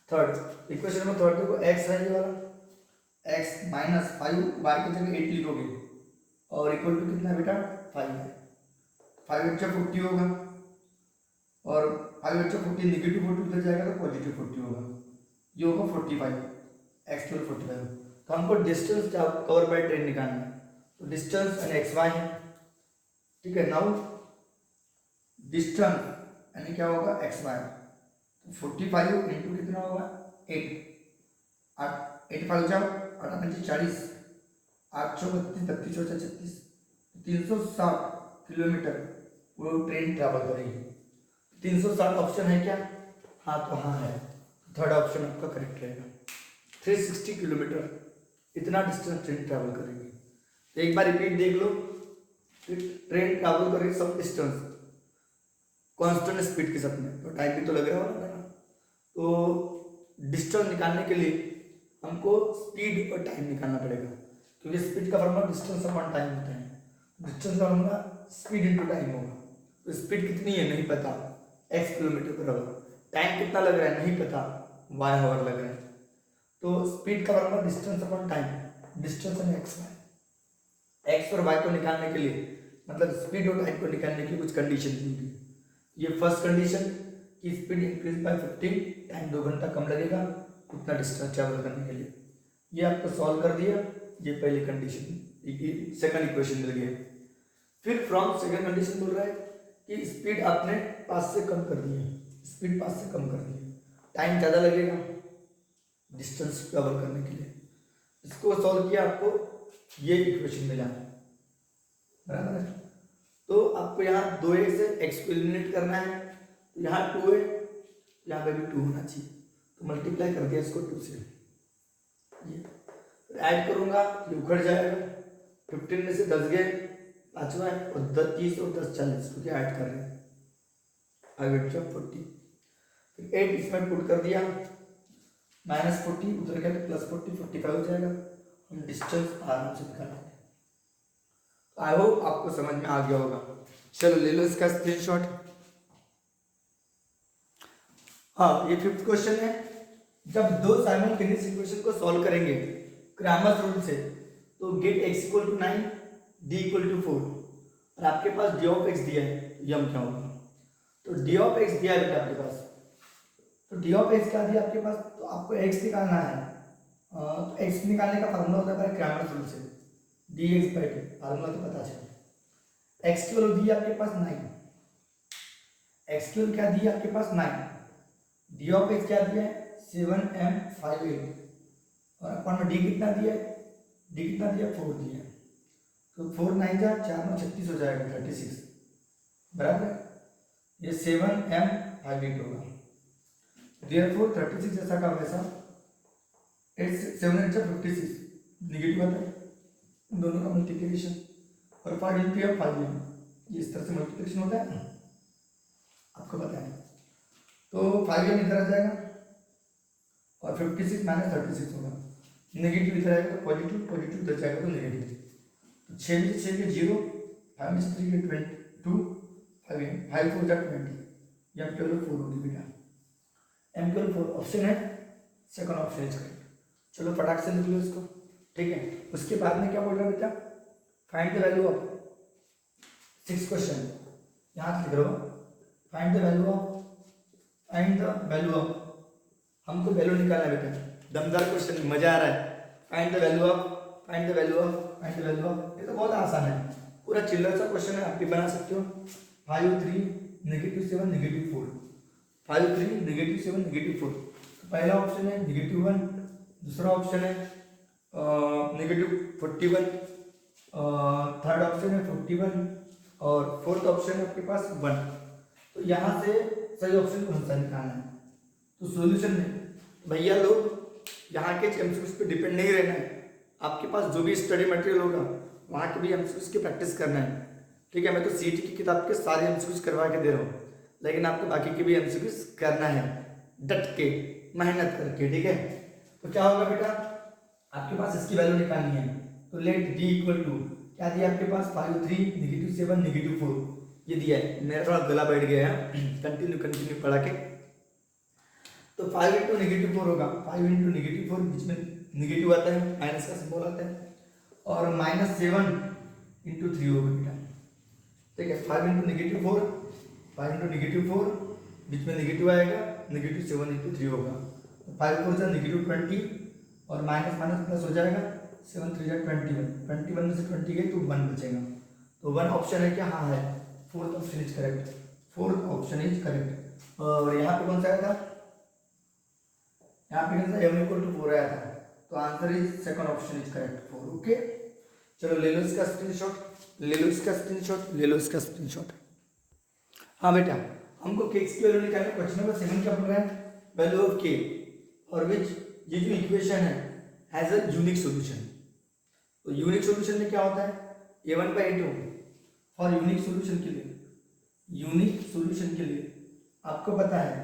थर्ड इक्वेशन में थर्ड देखो x है ये वाला, x माइनस 5 y की जगह 8 लिखोगे और इक्वल टू कितना बेटा 5 है। 5 बच्चा 40 होगा और 5 बच्चा 40 नेगेटिव 40 उधर जाएगा तो पॉजिटिव 40 होगा, ये होगा 45 x टू 45। तो हमको डिस्टेंस कवर बाय ट्रेन निकालना है, तो डिस्टेंस यानी एक्स वाई है, ठीक है। नाउ डिस्टेंस यानी क्या होगा एक्स वाई, तो 45 इंटू कितना होगा 8, 8 5 जाओ 8 5 40, 8 6 32 32 4 36, 360 किलोमीटर वो ट्रेन ट्रैवल करेगी। 360 ऑप्शन है क्या, हाँ तो हाँ है, थर्ड ऑप्शन आपका करेक्ट रहेगा। 360 किलोमीटर इतना डिस्टेंस ट्रेन ट्रैवल करेगी। तो एक बार रिपीट देख लो, ट्रेन ट्रैवल करेगी सब डिस्टेंस कांस्टेंट स्पीड के साथ में, तो टाइम भी तो लग रहा होगा ना। तो डिस्टेंस निकालने के लिए हमको स्पीड और टाइम निकालना पड़ेगा, क्योंकि स्पीड का फॉर्मूला डिस्टेंस अपॉन टाइम होता है, डिस्टेंस का फॉर्मूला स्पीड इनटू टाइम होगा। तो स्पीड कितनी है नहीं पता, x kilometre per our, time कितना लग रहा है नहीं पता, y आवर लग रहा है। तो स्पीड का formula distance upon time, distance है x y, x और y को निकालने के लिए मतलब स्पीड और टाइम को निकालने के लिए कुछ कंडीशन दी हुई। ये फर्स्ट कंडीशन कि स्पीड इंक्रीज बाय 15, टाइम 2 घंटा कम लगेगा उतना डिस्टेंस ट्रैवल करने के लिए, ये आपको सॉल्व कर दिया। ये पहली कंडीशन, सेकंड इक्वेशन मिल गया। फिर फ्रॉम सेकंड कंडीशन बोल रहा है कि स्पीड आपने 5 से कम कर दी है, स्पीड 5 से कम कर दी है, टाइम ज़्यादा लगेगा डिस्टेंस ट्रैवल करने के लिए। इसको सॉल्व किया आपको ये इक्वेशन मिला, बराबर है। तो आपको यहाँ 2a से x को एलिमिनेट करना है, तो यहाँ 2 है, यहाँ पे भी 2 होना चाहिए, तो मल्टीप्लाई कर दिया इसको 2 से, ये ऐड करूँगा ये उखड़ जाएगा, 15 में से 10 गए, पाँचवा है और 10 30 और 10 40 क्योंकि ऐड कर रहे हैं, आई वेट 40, फिर 8 इसमें पुट कर दिया, माइनस 40 उधर गया तो प्लस 40 45 हो जाएगा। हम डिस्टेंस आराम से निकाल लेंगे। आई होप आपको समझ में आ गया होगा। चलो ले लो इसका स्क्रीनशॉट। हाँ ये 5th क्वेश्चन है, जब दो साइमल्टेनियस इक्वेशन को सॉल्व करेंगे क्रैमर्स रूल से, तो get x equal to 9 d equal to 4 और आपके पास d ऑफ x दिया है, यम क्या होगा, तो d ऑफ x दिया है बेटा आपके पास, तो d ऑफ x क्या दिया आपके पास, तो आपको x निकालना है। तो x निकालने का फार्मूला होता है क्रैमर्स रूल से, dx बाई डी, फार्मूला तो पता चला। x की वैल्यू दी आपके पास 9, x की वैल्यू क्या दी आपके पास 9, d ऑफ x क्या दिया है 7m58 और अपन में d कितना दिया है, d कितना दिया 4 दिया है, तो 4 9 जा 4 9 36 हो जाएगा 36, बराबर। ये 7m58 होगा, देयरफॉर 36 जैसा का वैसा 7 8 56 नेगेटिव आता है, दोनों का मल्टीप्लिकेशन और 5 इंटू 5m, ये इस तरह से मल्टीप्लिकेशन होता है ना, आपको पता है। तो 5m इधर आ जाएगा और 56 माइनस 36 होगा, नेगेटिव इधर आएगा तो पॉजिटिव, पॉजिटिव इधर जाएगा तो नेगेटिव। तो 6 में से 6 के 0, 5 में से 3 के 22, 5 4 जा 20, या केवल 4 होगी बेटा, m केवल 4 ऑप्शन है, सेकंड ऑप्शन है करेक्ट। चलो फटाक से लिख लो इसको, ठीक है। उसके बाद में क्या बोल रहा है बेटा, find the value of 6 question, यहाँ लिख रहा हूँ फाइंड द वैल्यू ऑफ, हमको वैल्यू निकालना है बेटा, दमदार क्वेश्चन, मजा आ रहा है। फाइंड द वैल्यू ऑफ, ये तो बहुत आसान है, पूरा चिल्लर सा क्वेश्चन है, आप भी बना सकते हो। 5 3 -7 -4, 5 3 -7 -4, तो पहला ऑप्शन है -1, दूसरा ऑप्शन है -41, थर्ड ऑप्शन है 41 और फोर्थ ऑप्शन है आपके पास 1। तो यहाँ से सही ऑप्शन कौन सा निकालना है, तो सॉल्यूशन में भैया लोग यहाँ के एमसीक्यूज पे डिपेंड नहीं रहना है, आपके पास जो भी स्टडी मटेरियल होगा वहाँ के भी एमसीक्यूज की प्रैक्टिस करना है। ठीक है, मैं तो सीटी की किताब के सारे एमसीक्यूज करवा के दे रहा हूँ, लेकिन आपको बाकी के भी एमसीक्यूज करना है डट के, मेहनत करके। ठीक है, तो क्या होगा बेटा, आपके पास इसकी वैल्यू निकालनी है। तो लेट डी इक्वल टू क्या दिया आपके पास, 5 3 -7 -4 ये दिया है। मेरा थोड़ा गला बैठ गया है, कंटिन्यू पढ़ा के। तो 5 इंटू -4 होगा, 5 इंटू -4 बीच में निगेटिव आता है, माइनस का सिंबल आता है, और -7 इंटू 3 होगा बेटा। ठीक है, 5 इंटू -4, 5 इंटू -4 बीच में निगेटिव आएगा, -7 इंटू 3 होगा। तो 5 4 जा -20 और माइनस माइनस प्लस हो जाएगा, 7 3 जा 21, 21 में से 20 गए तो 1 बचेगा। तो 1 ऑप्शन है क्या, हाँ है, fourth option is correct, fourth option is correct. और यहाँ पे कौन सा आया था, यहाँ पे कौन सा m इक्वल टू 4 आया था, तो answer is second option is correct 4। Okay, चलो ले लो इसका स्क्रीनशॉट, ले लो इसका स्क्रीनशॉट, ले लो इसका स्क्रीनशॉट। हाँ बेटा, हमको के की वैल्यू निकालना है। क्वेश्चन नंबर 7 क्या बोल रहा है, वैल्यू ऑफ के और विच ये जो इक्वेशन है हैज अ यूनिक सॉल्यूशन। तो यूनिक सॉल्यूशन में क्या होता है, a1/2 फॉर यूनिक सॉल्यूशन के लिए, यूनिक सॉल्यूशन के लिए आपको पता है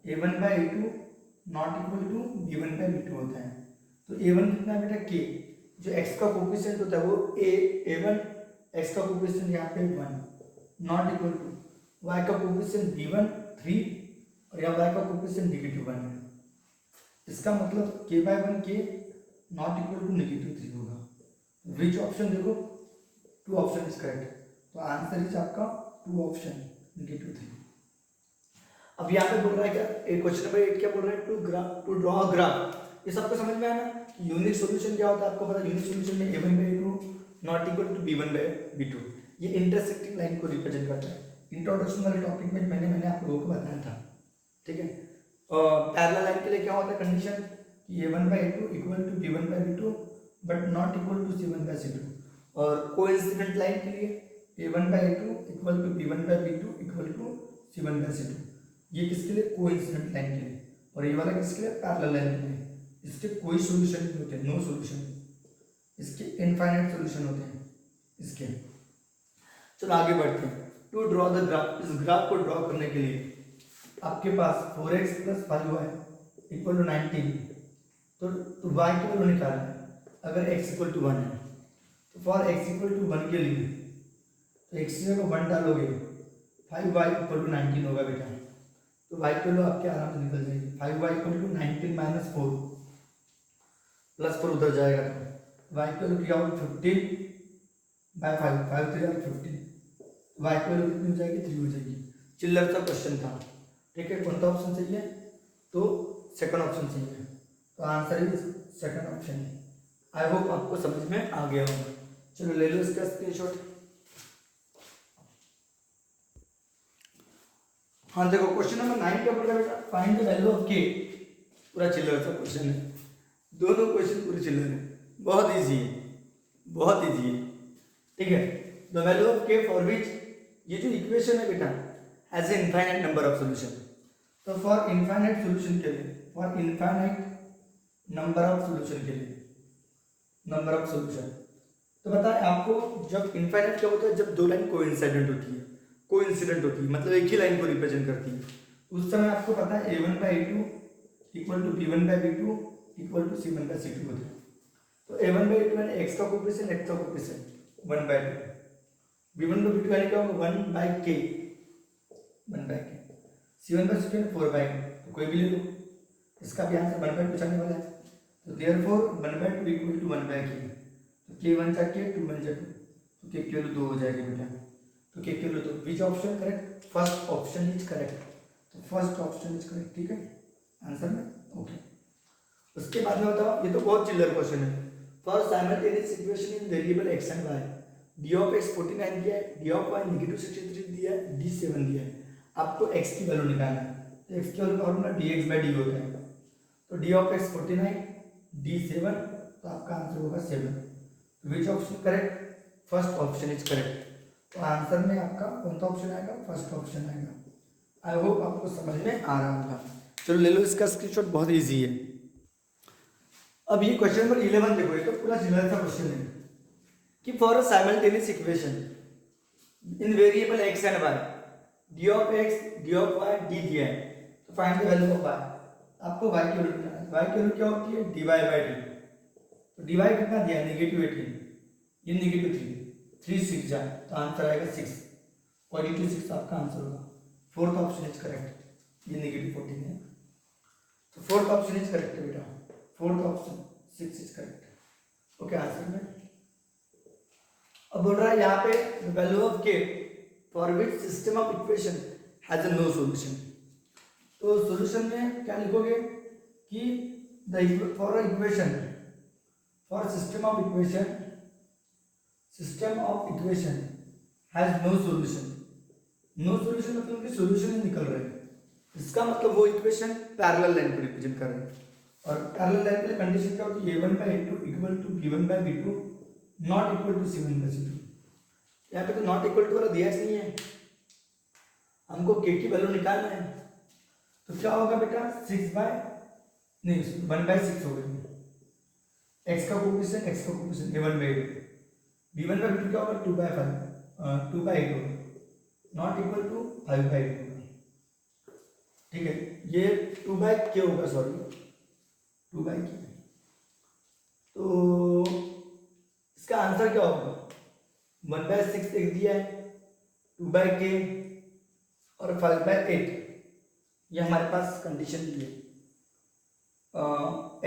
a1/2 not equal to b1/b2 होता है। तो a1 कितना है बेटा, k, जो x का कोफिशिएंट होता है वो a1, x का कोफिशिएंट यहाँ पे 1, नॉट इक्वल टू y का कोफिशिएंट b1 3 और यहाँ y का कोफिशिएंट -1 है। इसका मतलब k/1 k not equal to -3 होगा। विच ऑप्शन देखो, 2 ऑप्शन इज करेक्ट, तो आंसर इज आपका 2 ऑप्शन -3। अब यहाँ पे बोल रहा है क्या, एक क्वेश्चन नंबर 8 क्या बोल रहा है, टू ड्रॉ अ ग्राफ। ये सबको समझ में आया ना, यूनिक सॉल्यूशन क्या होता है आपको पता है, यूनिक सॉल्यूशन में a1/2 not equal to b1/b2, ये इंटरसेक्टिंग लाइन को रिप्रेजेंट करता है। इंट्रोडक्शन वाले टॉपिक में मैंने आप लोगों को बताया था। ठीक है, पैरेलल लाइन के लिए क्या होता है कंडीशन, कि a1/2 equal to b1/b2 but not equal to c1/c2, और कोइंसिडेंट लाइन के लिए a1/2 equal to b1/b2 equal to c1/c2। ये किसके लिए, कोइंसिडेंट लाइन के लिए, और ये वाला किसके लिए, पैरेलल लाइन के लिए। इसके कोई सॉल्यूशन नहीं होते, नो सॉल्यूशन, इसके इनफाइनाइट सॉल्यूशन होते हैं इसके। चलो आगे बढ़ते हैं। टू ड्रॉ द ग्राफ, इस ग्राफ को ड्रॉ करने के लिए आपके पास 4x + 5y = 19, तो y की वैल्यू निकालना है। अगर x = 1 है तो फॉर x = 1 के लिए तो x की जगह 1 डालोगे, 5y = 19 होगा बेटा। तो y की वैल्यू आपके आराम से निकल जाएगी, 5y = 19 - 4 +4 उधर जाएगा, तो y की वैल्यू क्या होगी, 15/5, 5 3 15, y की वैल्यू कितनी हो जाएगी, 3 हो जाएगी। चिल्लर सा क्वेश्चन था। ठीक है, कौन सा ऑप्शन सही है, तो सेकंड ऑप्शन सही है, तो answer is second option. I hope आपको समझ में आ गया होगा। चलो ले लो इसका स्क्रीनशॉट। हाँ देखो, क्वेश्चन नंबर 9 क्या बोल रहा है बेटा, फाइंड द वैल्यू ऑफ के। पूरा चिल्लर सा क्वेश्चन है, दोनों क्वेश्चन पूरे चिल्लर है, बहुत इजी है, बहुत इजी है। ठीक है, द वैल्यू ऑफ के फॉर विच, ये जो इक्वेशन है बेटा has a infinite number of solution. तो फॉर इनफाइनाइट सॉल्यूशन के लिए, for infinite number of solution के लिए, नंबर ऑफ सॉल्यूशन, तो बताएं आपको जब इनफाइनाइट क्या होता है, जब दो लाइन कोइंसिडेंट होती है, कोइंसिडेंट होती है मतलब एक ही लाइन को रिप्रेजेंट करती है। उस समय आपको पता है a1/2 equal to b1/b2 equal to c1/c2 होता है। तो a1/2 यानी x का कोफिशिएंट, x का कोफिशिएंट 1/2, b1/b2 यानी क्या होगा 1/k, 1/k, c1/c2 4/k, तो कोई भी ले लो, इसका भी आंसर 1/2 पूछने वाला है। तो देयरफॉर 1/2 इक्वल टू 1/k, तो k 1 जा k 2 1 जा 2, तो k की वैल्यू 2 हो जाएगी बेटा। तो k की value 2, which option correct, first option is correct, तो फर्स्ट ऑप्शन इज करेक्ट। ठीक है, आंसर में ओके। उसके बाद में बताओ, ये तो बहुत चिल्लर क्वेश्चन है। First simultaneous equation in variable x and y, d of x 49 दिया है, d ऑफ y -63 दिया है, d 7 दिया है। आपको x की वैल्यू निकालना है, तो x की वैल्यू का फॉर्मूला dx/d होता है। तो d ऑफ x 49, d 7, तो आपका आंसर होगा 7। विच option correct, first option is correct, तो आंसर में आपका कौन सा ऑप्शन आएगा, फर्स्ट ऑप्शन आएगा। आई होप आपको समझ में आ रहा होगा। चलो ले लो इसका स्क्रीनशॉट, बहुत इजी है। अब ये क्वेश्चन नंबर 11 देखो, ये तो पूरा सिमिलर सा क्वेश्चन है कि for a simultaneous equation in variable x and y, d of x d of y d दिया है, तो find the value of y। आपको y की वैल्यू निकालना है। y की वैल्यू क्या होती है? dy by dt। तो dy कितना दिया है? -18, ये -3, 3 6 जाए तो आंसर आएगा 6, और ये 6 आपका आंसर होगा। फोर्थ ऑप्शन इज करेक्ट, ये -14 है, तो फोर्थ ऑप्शन इज करेक्ट है बेटा, fourth option 6 is correct. Okay, answer में अब बोल रहा है यहाँ पे value of k for which system of equation has no solution. तो सॉल्यूशन में क्या लिखोगे कि the for equation for system of equation has no solution. No solution मतलब कि सॉल्यूशन ही निकल रहे हैं, इसका मतलब वो इक्वेशन पैरेलल लाइन को रिप्रेजेंट कर रहे हैं, और पैरेलल लाइन के लिए कंडीशन क्या होती है? a1/a2 equal to b1/b2 not equal to c1/c2। यहाँ पे तो नॉट इक्वल टू वाला दिया नहीं है, हमको k की वैल्यू निकालना है, तो क्या होगा बेटा? 1/6 हो गई, x का कोफिशिएंट a1/a2, b1/b2 क्या होगा? 2/8 होगा, नॉट इक्वल टू 5/8 होगा। ठीक है, ये 2/k होगा, सॉरी 2/k। तो इसका आंसर क्या होगा? 1/6 लिख दिया है, 2/k और 5/8, ये हमारे पास कंडीशन दी है।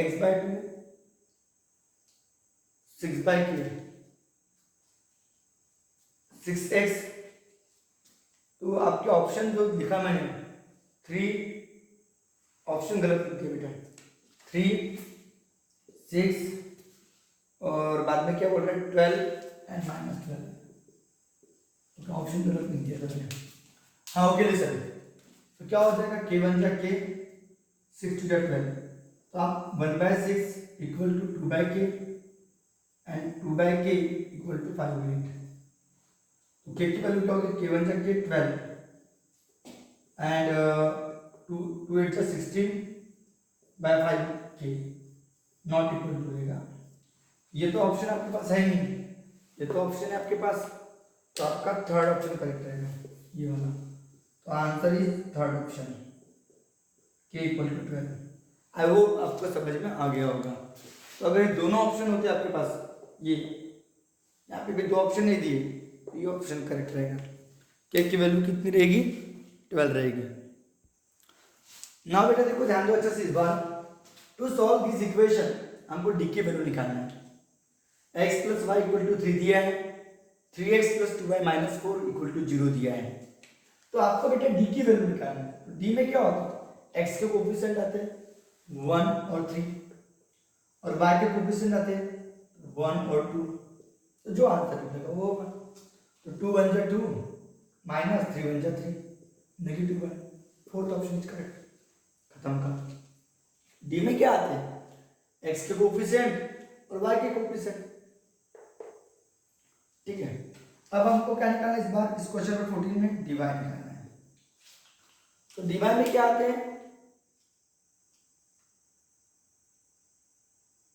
x/2 6/k 6x, तो आपके ऑप्शन जो लिखा मैंने 3 ऑप्शन गलत लिखे बेटा, 3 6 और बाद में क्या बोल रहे हैं? 12 एंड -12, तो ऑप्शन गलत नहीं दिया था मैंने। हाँ ओके लिसन, तो क्या हो जाएगा? k1 जा k 6 to 12, तो आप 1/6 equal to 2/k and 2/k equal to 5/8। तो k की वैल्यू क्या होगी? k1 जा k 12 एंड 2 8 जा 16/5k नॉट इक्वल टू रहेगा। ये तो ऑप्शन आपके पास है नहीं, ये तो ऑप्शन है आपके पास, तो आपका थर्ड ऑप्शन करेक्ट रहेगा, ये वाला। तो answer is third option, k equal to 12। I hope आपको समझ में आ गया होगा। तो अगर ये दोनों ऑप्शन होते आपके पास, ये यहाँ पे भी 2 ऑप्शन नहीं दिए, तो ये ऑप्शन करेक्ट रहेगा। k की वैल्यू कितनी रहेगी? 12 रहेगी। ना बेटा देखो, ध्यान दो अच्छा से इस बार। टू सॉल्व दिस इक्वेशन हमको d की वैल्यू निकालना है। x + y = 3 दिया है, 3x + 2y - 4 = 0 दिया है, तो आपको बेटा d की वैल्यू निकालना है। तो d में क्या होता है? x के कोफिशिएंट आते हैं 1 और 3, और y के कोफिशिएंट आते हैं 1 और 2, तो जो आंसर निकलेगा वो होगा। तो 2 1 जा 2 -3 1 जा 3 -1, फोर्थ ऑप्शन इज करेक्ट। खत्म का। d में क्या आते हैं? x के कोफिशिएंट और y के कोफिशिएंट। ठीक है, अब हमको क्या निकालना है इस बार? इस क्वेश्चन नंबर 14 में dy निकालना है। तो dy में क्या आते हैं?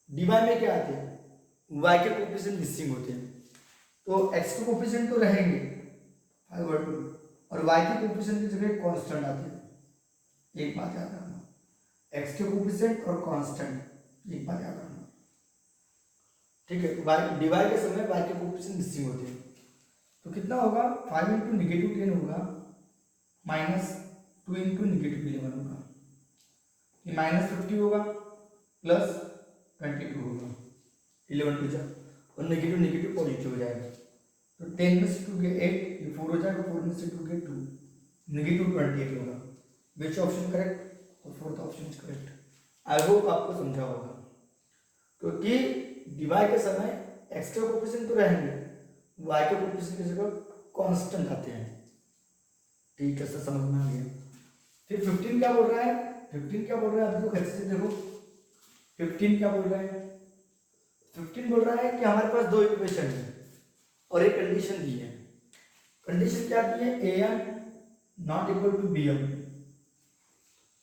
dy में क्या आते हैं? y के कोफिशिएंट मिसिंग होते हैं, तो x के कोफिशिएंट तो रहेंगे 5 और 2, और y के कोफिशिएंट की जगह कांस्टेंट आते हैं। एक बात याद रखना, x के कोफिशिएंट और कांस्टेंट, एक बात याद रखना। ठीक है, dy के समय y के कोफिशिएंट मिसिंग होते हैं, तो कितना होगा? 5 × -10 होगा, -2 × -11 होगा, ये -50 होगा प्लस 22 होगा, 11 2 जा, और नेगेटिव पॉजिटिव हो जाएगा, तो 10 में से 2 गए 8, ये 4 हो जाएगा, 4 में से 2 गए 2, -28 होगा। Which option correct? तो fourth option is correct. I hope आपको समझा होगा, क्योंकि dy के समय x के कोफिशिएंट तो रहेंगे, y के कोफिशिएंट की जगह कांस्टेंट आते हैं। ठीक है, सर समझ में आ गया। फिर 15 क्या बोल रहा है? 15 क्या बोल रहा है? आप लोग अच्छे से देखो, 15 क्या बोल रहा है? 15 बोल रहा है कि हमारे पास 2 इक्वेशन है और एक कंडीशन दी है। कंडीशन क्या दी है? am not equal to bm।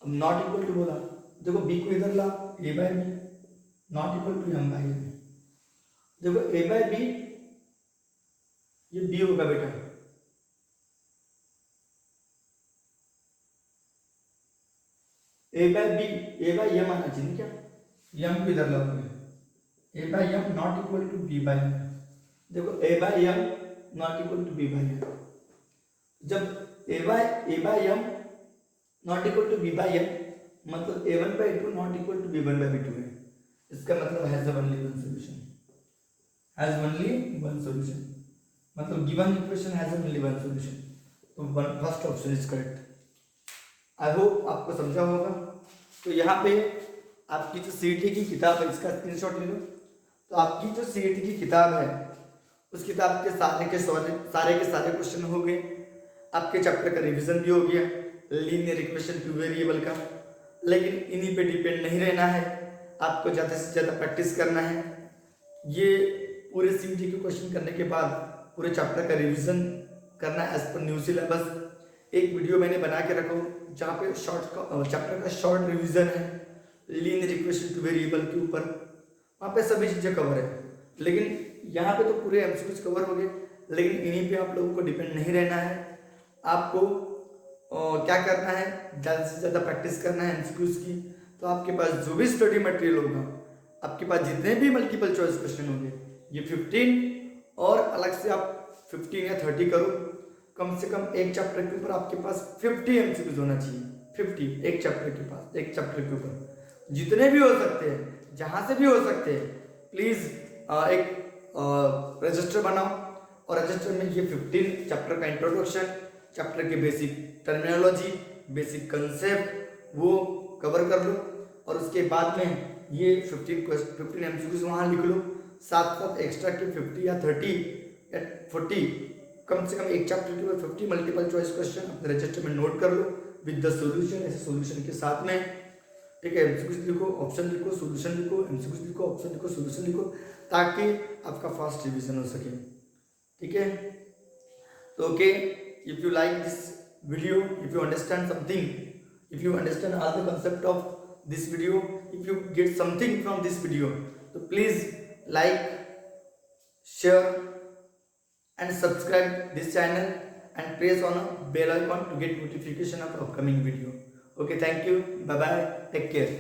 अब नॉट इक्वल टू बोला, देखो b को इधर ला, a/b, not equal to m by n. देखो ए बाई बी, ये बी होगा बेटा, a by b, a by m आना चाहिए क्या, एम को इधर लाओगे, a by m not equal to b by m. देखो a by m not equal to b by m, जब a by m not equal to b by m, मतलब a one by two not equal to b one by two है। इसका मतलब has only one solution, has only one solution, मतलब given equation has only one solution, तो one first option is correct. I hope आपको समझा होगा। तो यहाँ पे आपकी जो सीईटी की किताब है इसका स्क्रीनशॉट ले लो। तो आपकी जो सीईटी की किताब है उस किताब के सारे क्वेश्चन हो गए, आपके चैप्टर का रिवीजन भी हो गया, लीनियर इक्वेशन टू वेरिएबल का। लेकिन इन्हीं पे डिपेंड नहीं रहना है, आपको ज़्यादा से ज़्यादा प्रैक्टिस करना है। ये पूरे सीईटी के क्वेश्चन करने के बाद पूरे चैप्टर का रिवीजन करना है एज पर न्यू सिलेबस। एक वीडियो मैंने बना के रखा हूँ जहाँ पे चैप्टर का शॉर्ट रिवीजन है लीनियर इक्वेशन टू वेरिएबल के ऊपर, वहाँ पे सभी चीज़ें कवर है। लेकिन यहाँ पे तो पूरे एमसीक्यूज कवर हो गए, लेकिन इन्हीं पे आप लोगों को डिपेंड नहीं रहना है। आपको क्या करना है, ज़्यादा से ज़्यादा प्रैक्टिस करना है एमसीक्यूज की। तो आपके पास जो भी स्टडी मटेरियल होगा, आपके पास जितने भी मल्टीपल चॉइस क्वेश्चन होंगे, ये 15 और अलग से आप 15 या 30 करो, कम से कम एक चैप्टर के ऊपर आपके पास 50 एमसीक्यूज होना चाहिए। 50 एक चैप्टर के पास, एक चैप्टर के ऊपर जितने भी हो सकते हैं, जहाँ से भी हो सकते हैं, प्लीज़ एक रजिस्टर बनाओ और रजिस्टर में ये 15 चैप्टर का इंट्रोडक्शन, चैप्टर के बेसिक टर्मिनोलॉजी, बेसिक कंसेप्ट वो कवर कर लो। और उसके बाद में ये 15 एमसीक्यूज वहाँ लिख लो, साथ साथ एक्स्ट्रा के 50 या 30 या 40, कम से कम एक चैप्टर के ऊपर 50 मल्टीपल चॉइस क्वेश्चन अपने रजिस्टर में नोट कर लो विद द सॉल्यूशन, ऐसे सॉल्यूशन के साथ में। ठीक है, एमसीक्यूज लिखो, ऑप्शन लिखो, सॉल्यूशन लिखो, एमसीक्यूज लिखो, ऑप्शन लिखो, सॉल्यूशन लिखो, ताकि आपका फास्ट रिवीजन हो सके। ठीक है, तो okay, if you like this video, if you understand something, if you understand all the concept of this video, if you get something from this video, so please like, share and subscribe this channel and press on a bell icon to get notification of upcoming video. Okay, thank you, bye bye, take care.